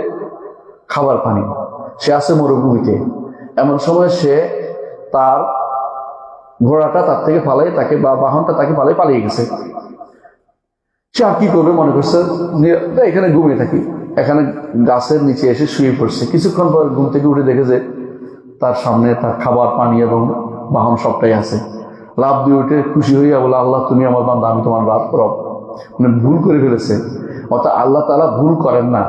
খাবার পানি, সে আছে মরুভূমিতে, এমন সময় সে তার ঘোড়াটা তার থেকে ফালাই তাকে, বা বাহনটা তাকে ফালাই পালিয়ে গেছে। সে আর কি করবে? মনে করছে এখানে ঘুমিয়ে থাকি, এখানে গাছের নিচে এসে শুয়ে পড়ছে। কিছুক্ষণ পর ঘুম থেকে উঠে দেখে যে তার সামনে তার খাবার পানি এবং বাহন সবটাই আছে। লাভ দিয়ে উঠে খুশি হইয়া বলে, আল্লাহ তুমি আমার বান্দা, আমি তোমার রব। মানে ভুল করে ফেলেছে। অর্থাৎ আল্লাহ তাআলা ভুল করেন না,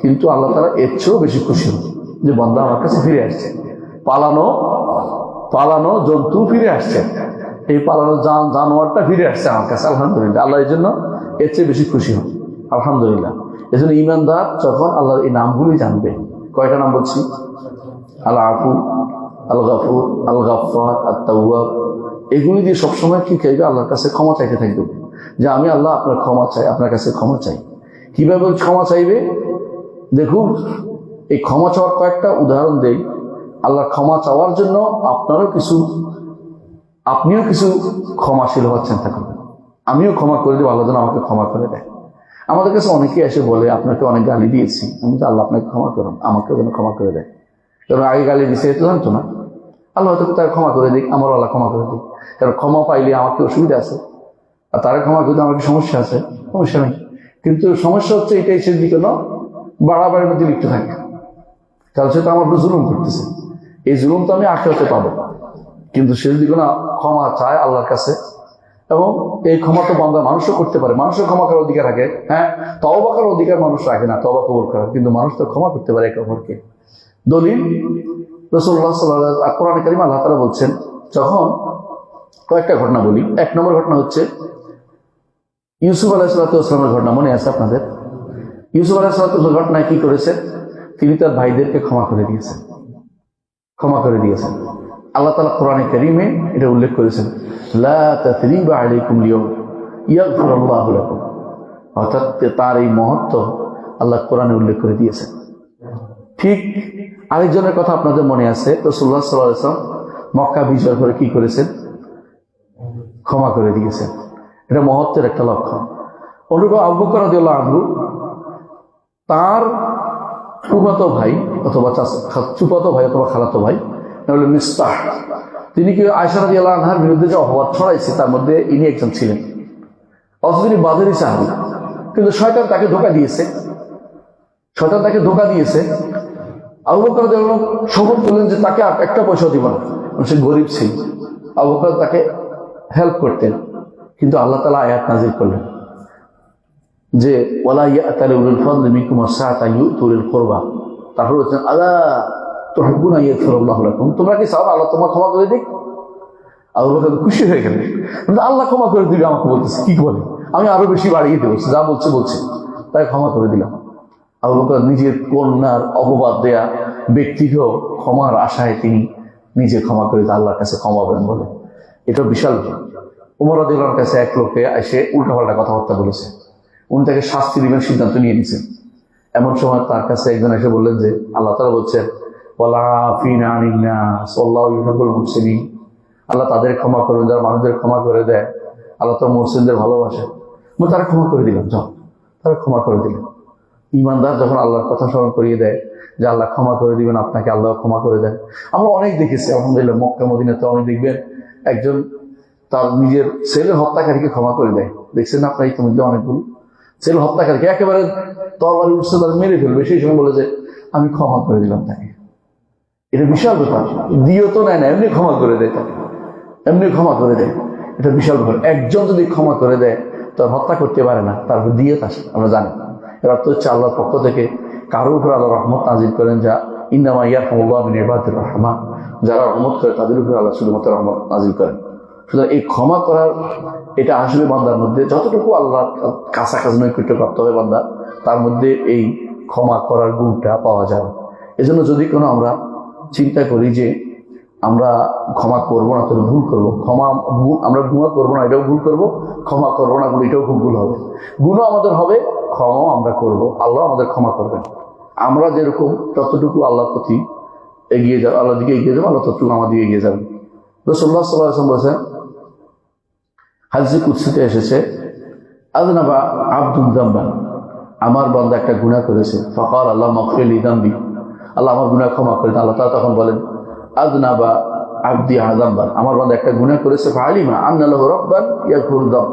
কিন্তু আল্লাহ তাআলা এর চেয়েও বেশি খুশি হন যে বান্দা আমার কাছে ফিরে আসছে, পালানো জন্তু ফিরে আসছে, এই পালানো জানোয়ারটা ফিরে আসছে আমার কাছে, আলহামদুলিল্লাহ। আল্লাহ এই জন্য এর চেয়ে বেশি খুশি হন, আলহামদুলিল্লাহ। এই জন্য ইমানদার যখন আল্লাহর এই নামগুলি জানবে, কয়টা নাম বলছি? আল আফু, আল গাফুর, আল গাফফার, আত তাওয়াব, এগুলি দিয়ে সবসময় কি চাইবে? আল্লাহর কাছে ক্ষমা চাইতে থাকবে, যে আমি আল্লাহ আপনার ক্ষমা চাই, আপনার কাছে ক্ষমা চাই। কিভাবে ক্ষমা চাইবে? দেখুন, এই ক্ষমা চাওয়ার কয়েকটা উদাহরণ দেই। আল্লাহর ক্ষমা চাওয়ার জন্য আপনিও কিছু ক্ষমাশীল হওয়ার চিন্তা করবেন। আমিও ক্ষমা করে দেবো, আল্লাহ যেন আমাকে ক্ষমা করে দেয়। আমাদের কাছে অনেকেই এসে বলে, আপনাকে অনেক গালি দিয়েছি, আমি তো আল্লাহ আপনাকে ক্ষমা করুন, আমাকেও যেন ক্ষমা করে দেয়। কারণ আগে গালি দিয়েছে এটা জানতো না, আল্লাহ হয়তো তার ক্ষমা করে দিক, আমারও আল্লাহ ক্ষমা করে দিক। কারণ ক্ষমা পাইলে আমাকে অসুবিধা আছে, আর তারা ক্ষমা করতে আমার কি সমস্যা আছে? সমস্যা নেই। কিন্তু সমস্যা হচ্ছে এটাই, সে দিকে বাড়াবাড়ির মধ্যে লিপ্ত থাকে, কারণ সে তো আমার উপর জুলুম করতেছে। এই জুলুম তো আমি আখিরাতে পাবো, কিন্তু সে যদি কোনো ক্ষমা চায় আল্লাহর কাছে, এবং এই ক্ষমা তো বান্দা মানুষও করতে পারে, মানুষের ক্ষমা করার অধিকার রাখে। হ্যাঁ, তওবা করার অধিকার মানুষ রাখে না, তওবা কবুল করার, কিন্তু মানুষ তো ক্ষমা করতে পারে একে অপরকে। দলিল রাসূলুল্লাহ সাল্লাল্লাহু আলাইহি ওয়াসাল্লাম, কোরআনে কারিমে আল্লাহ তাআলা বলছেন, যখন কয়েকটা ঘটনা বলি। 1 নম্বর ঘটনা হচ্ছে ইউসুফ আলাইহিস সালামের ঘটনা, মনে আছে আপনাদের? ইউসুফ আলাইহিস সালামের ঘটনায় কি করেছেন? তিনি তার ভাইদেরকে ক্ষমা করে দিয়েছেন। আল্লাহ তাআলা কোরআনে কারিমে এটা উল্লেখ করেছেন, লা তাসরিবা আলাইকুম আল-ইয়াওম ইয়াগফিরুল্লাহু লাকুম। অর্থাৎ তার এই মহত্ব আল্লাহ কোরআনে উল্লেখ করে দিয়েছেন। ঠিক আরেকজনের কথা আপনাদের মনে আছে, রাসূলুল্লাহ সাল্লাল্লাহু আলাইহি ওয়াসাল্লাম মক্কা বিজয় করে কি করেছেন? ক্ষমা করে দিয়েছেন। এটা মহত্বের একটা লক্ষণ। অনুরূপ আবু বকর রাদিয়াল্লাহু আনহু, তার ফুফাতো ভাই অথবা চুপাতো ভাই অথবা খালাতো ভাই নাহলে মিস্তাহ, তিনি কি আয়েশা রাদিয়াল্লাহু আনহার বিরুদ্ধে যে অপবাদ ছড়াইছে তার মধ্যে ইনি একজন ছিলেন। অথচ তিনি বাদরি সাহাবী, কিন্তু শয়তান তাকে ধোঁকা দিয়েছে। আবু বকর রাদিয়াল্লাহু আনহু শপথ করলেন যে তাকে একটা পয়সা দিব না, সে গরিব ছিল। আবু বকর তাকে হেল্প করতেন, কিন্তু আল্লাহ তাআলা আয়াত নাযিল করলেন যে ওয়ালা ইয়াতালি উলুল ফাদলি মিনকুম ওয়াসআতা ইউতুল কুরবা। তারপর বলছেন আলা তুহিব্বুনা ইয়াগফিরুল্লাহু লাকুম, তোমরা কি চাও আল্লাহ তোমার ক্ষমা করে দিক? আবু বকর খুশি হয়ে গেলেন, আল্লাহ ক্ষমা করে দিবে আমাকে, বলতেছে কি বলে, আমি আরো বেশি বাড়িয়ে দেবো, যা বলছে তাই ক্ষমা করে দিলাম। আবু বকর নিজের কন্যার অপবাদ দেয়া ব্যক্তিকেও ক্ষমার আশায় তিনি নিজে ক্ষমা করে আল্লাহর কাছে ক্ষমা করেন বলে, এটা বিশাল। ওমর রাদিয়াল্লাহু আনহুর কাছে এক লোকে এসে উল্টাপাল্টা কথাবার্তা বলেছে, উনি তাকে শাস্তি দিবেন সিদ্ধান্ত নিয়ে নিয়েছেন। এমন সময় তার কাছে একজন এসে বললেন যে আল্লাহ তাআলা বলছেন ওয়াল আফিনা আনিন নাস ওয়াল্লাহু ইউহিব্বুল মুহসিনিন। আল্লাহ তাদের ক্ষমা করবেন যারা মানুষদের ক্ষমা করে দেয়। আল্লাহ তো মুহসিনদের ভালোবাসে। তারা ক্ষমা করে দিলাম, যাও, তারা ক্ষমা করে দিলাম। ইমানদার যখন আল্লাহর কথা স্মরণ করিয়ে দেয় যে আল্লাহ ক্ষমা করে দিবেন আপনাকে, আল্লাহ ক্ষমা করে দেন। আমরা অনেক দেখেছি আলহামদুলিল্লাহ, মক্কা মদিনাতে অনেক দেখবেন একজন তার নিজের ছেলের হত্যাকারীকে ক্ষমা করে দেয়। দেখছেন আপনার ইতিমধ্যে অনেকগুলো ছেলে হত্যাকারীকে একেবারে তরবারি উঠছে তারা মেরে ফেলবে, সেই সময় বলে যে আমি ক্ষমা করে দিলাম তাকে। এটা বিশাল ব্যাপার। দিও তো নেয় না, এমনি ক্ষমা করে দেয় তাকে, এমনি ক্ষমা করে দেয়। এটা বিশাল ব্যাপার। একজন যদি ক্ষমা করে দেয় তার হত্যা করতে পারে না, তারপর দিয়ে আসে, আমরা জানি। এরা তো হচ্ছে আল্লাহর পক্ষ থেকে কারোর উপর আল্লাহ রহমত নাজিল করেন, যা ইন্নামা ইয়ারহামুল্লাহু মিন ইবাদির রাহমান, যারা রহমত করে তাদের উপর আল্লাহ শুধুমাত্র রহমত নাজিল করেন। সুতরাং এই ক্ষমা করার এটা আসলে বান্দার মধ্যে যতটুকু আল্লাহর কাছাকাছি নৈকট্য প্রাপ্ত হয় বান্দা, তার মধ্যে এই ক্ষমা করার গুণটা পাওয়া যায়। এজন্য যদি কোনো আমরা চিন্তা করি যে আমরা ক্ষমা করবো না, তাহলে ভুল করবো। আমরা গুণা করবো না, এটাও ভুল করবো। ক্ষমা করবো না বলে এটাও খুব ভুল হবে। গুণও আমাদের হবে, ক্ষমাও আমরা করবো, আল্লাহ আমাদের ক্ষমা করবেন। আমরা যেরকম ততটুকু আল্লাহর প্রতি এগিয়ে যাবো, আল্লাহর দিকে এগিয়ে যাবো, আল্লাহ ততটুকু আমাদের এগিয়ে যাবেন। রাসূলুল্লাহ সাল্লাল্লাহু আলাইহি ওয়াসাল্লাম বলেছেন, হাদিসে কুদসিতে এসেছে, আযনাবা আবদুন যামবান, আমার বান্দা একটা গুনাহ করেছে, ফাকাল আল্লাহ মাগফির লি যামবি, আল্লাহ আমার গুনাহ ক্ষমা করে দেন। আল্লাহ তাআলা তখন বলেন, আযনাবা আবদি যামবান, আমার বান্দা একটা গুনাহ করেছে, ফাআলিমা আন্না লাহু রাব্বান ইয়াগফিরুদ যামব,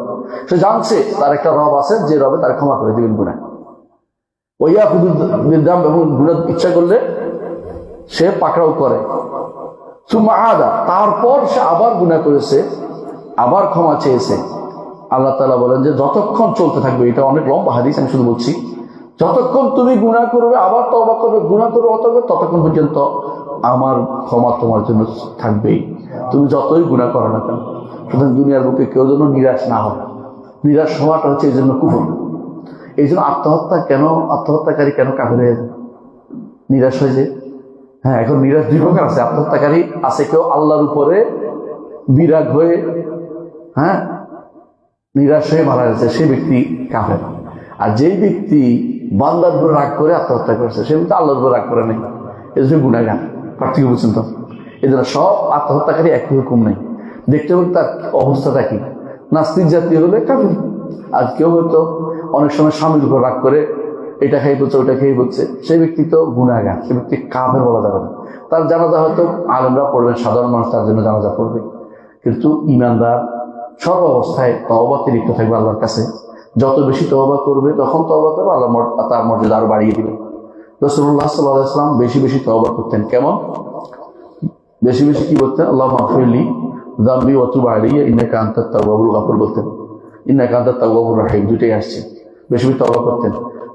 সে জানছে তার একটা রব আছে যে রবে তার ক্ষমা করে দিবেন গুনাহ। ওয়া ইয়াখুযু বিল যামব, এবং গুনাহ ইচ্ছা করলে সে পাকড়াও করে। সুম্মা আদা, তারপর সে আবার গুনাহ করেছে, আবার ক্ষমা চেয়েছে। আল্লাহ তাআলা বলেন যে যতক্ষণ চলতে থাকবে, এটা অনেক লম্বা হাদিস, আমি শুধু বলছি, যতক্ষণ তুমি গুনাহ করবে, আবার তওবা করবে, গুনাহ করবে, ততক্ষণ পর্যন্ত আমার ক্ষমা তোমার জন্য থাকবেই, তুমি যতই গুনাহ করো না কেন। সুতরাং দুনিয়ার বুকে কেউ যেন নিরাশ না হয়। নিরাশ হওয়াটা হচ্ছে এই জন্য কুফর। এই জন্য আত্মহত্যাকারী কেন কাফের হয়ে যায়? নিরাশ হয়ে যায়। হ্যাঁ, এখন নিরাশ দুই প্রকার আছে। আত্মহত্যাকারী আছে কেউ আল্লাহর উপরে বিরাগ হয়ে, হ্যাঁ, নিরাশ হয়ে মারা যাচ্ছে, সেই ব্যক্তি কাফের। আর যেই ব্যক্তি বান্দার উপর রাগ করে আত্মহত্যা করেছে, সে কিন্তু আল্লাহর উপর রাগ করে নেই, এই জন্য গুনাহগার। পার্থক্য বুঝছেন তো? এই জন্য সব আত্মহত্যাকারী একই হুকুম নেই। দেখতে হবে তার অবস্থাটা কি। নাস্তিক জাতীয় হলে কাফের। আর কেউ হয়তো অনেক সময় স্বামীর উপর রাগ করে এটা খেয়ে বলছে, ওটা খেয়ে বলছে, সেই ব্যক্তি তো গুনাহগার, সে ব্যক্তি কাফের বলা যাবে না। তার জানাজা হয়তো আলেমরা পড়বেন, সাধারণ মানুষ তার জন্য জানাজা পড়বে। কিন্তু ঈমানদার সর্ব অবস্থায় তওবাতে লিপ্ত থাকবে আল্লাহর কাছে। যত বেশি তওবা করবে, তখন তওবা করবে, আল্লাহ তার মর্যাদা আরো বাড়িয়ে দিবে। রাসূলুল্লাহ সাল্লাল্লাহু আলাইহি ওয়াসাল্লাম বেশি বেশি তওবা করতেন। কেমন বেশি বেশি? কি বলতেন? আল্লাহুম্মা মাগফিরলি যামবি ওয়া তুব আলাইয়া ইন্নাকা আনতাত তাওয়াবুল গাফুর বলতেন। ইন্নাকা আনতাত তাওয়াবুর রাহিম, দুটোই আসছে। বেশি বেশি তওবা করতেন।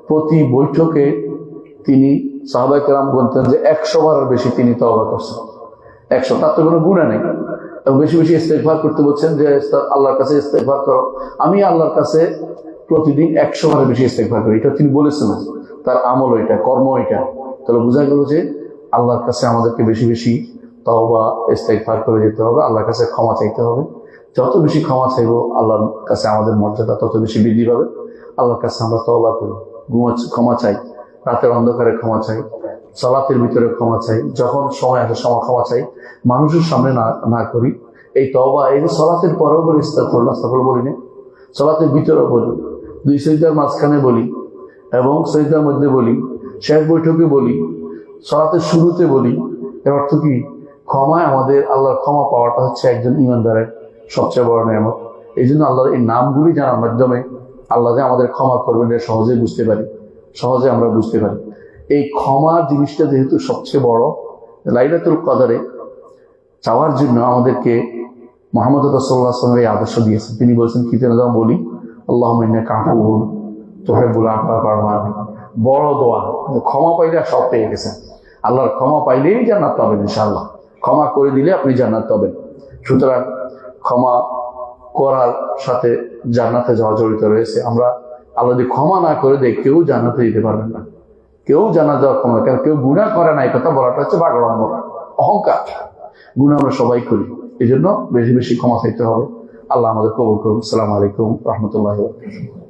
প্রতি বৈঠকে তিনি সাহাবায়ে কেরাম বলতেন যে 100 বারের বেশি তিনি তওবা করছেন। 100, তার তো কোনো গুনাহ নেই। এবং বেশি বেশি ইস্তেগফার করতে বলছেন যে আল্লাহর কাছে ইস্তেগফার করো। আমি আল্লাহর কাছে প্রতিদিন 100 বারের বেশি ইস্তেগফার করি। এটা তিনি বলেছেন, তার আমল এটা, কর্ম এটা। তাহলে বোঝা গেল যে আল্লাহর কাছে আমাদেরকে বেশি বেশি তওবা ইস্তেগফার করে যেতে হবে, আল্লাহর কাছে ক্ষমা চাইতে হবে। যত বেশি ক্ষমা চাইবো, আল্লাহর কাছে আমাদের মর্যাদা তত বেশি বৃদ্ধি পাবে। আল্লাহর কাছে আমরা তওবা করি, ক্ষমা চাই, রাতের অন্ধকারে ক্ষমা চাই, সালাতের ভিতরে ক্ষমা চাই, যখন সময় আসে সময় ক্ষমা চাই, মানুষের সামনে না করি। এই তওবা, এই যে সালাতের পরেও বলি আস্তাগফিরুল্লাহ বলি না, সালাতের ভিতরেও বলি, 2 সিজদার মাঝখানে বলি, এবং সিজদার মধ্যে বলি, শেষ বৈঠকে বলি, সালাতের শুরুতে বলি। এর অর্থ কি? ক্ষমায় আমাদের আল্লাহর ক্ষমা পাওয়াটা হচ্ছে একজন ঈমানদারের সবচেয়ে বড় নিয়ামত। এই জন্য আল্লাহর এই নামগুলি জানার মাধ্যমে আল্লাহ যে আমাদের ক্ষমা করবেন এটা সহজে বুঝতে পারি, সহজে আমরা বুঝতে পারি। এই ক্ষমা জিনিসটা যেহেতু সবচেয়ে বড়, লাইলাতুল কদরে চাওয়ার জন্য আমাদেরকে মুহাম্মদ রাসূলুল্লাহ সাল্লাল্লাহু আলাইহি ওয়াসাল্লাম এই আদর্শ দিয়েছেন। তিনি বলেছেন কি যেন বলি, আল্লাহুম্মা ইন্নাকা আফুউন তুহিব্বুল আফওয়া ফা'ফু আননি। বড় দোয়া, ক্ষমা পাইলে সব পেয়ে গেছেন। আল্লাহর ক্ষমা পাইলেই জান্নাত পাবেন ইনশাআল্লাহ। ক্ষমা করে দিলে আপনি জান্নাত পাবেন। সুতরাং ক্ষমা করার সাথে জান্নাতে যাওয়া জড়িত রয়েছে। আমরা আল্লাহ যদি ক্ষমা না করে দেয়, কেউ জান্নাতে যেতে পারবেন না, কেউ জান্নাত যাওয়ার ক্ষমা। কারণ কেউ গুনাহ করে না, এই কথা বলাটা হচ্ছে বাগড়ম্বর, অহংকার। গুনাহ আমরা সবাই করি, এই জন্য বেশি বেশি ক্ষমা চাইতে হবে। আল্লাহ আমাদের কবুল করুন। আসসালামু আলাইকুম ওয়া রাহমাতুল্লাহি ওয়া বারাকাতুহু।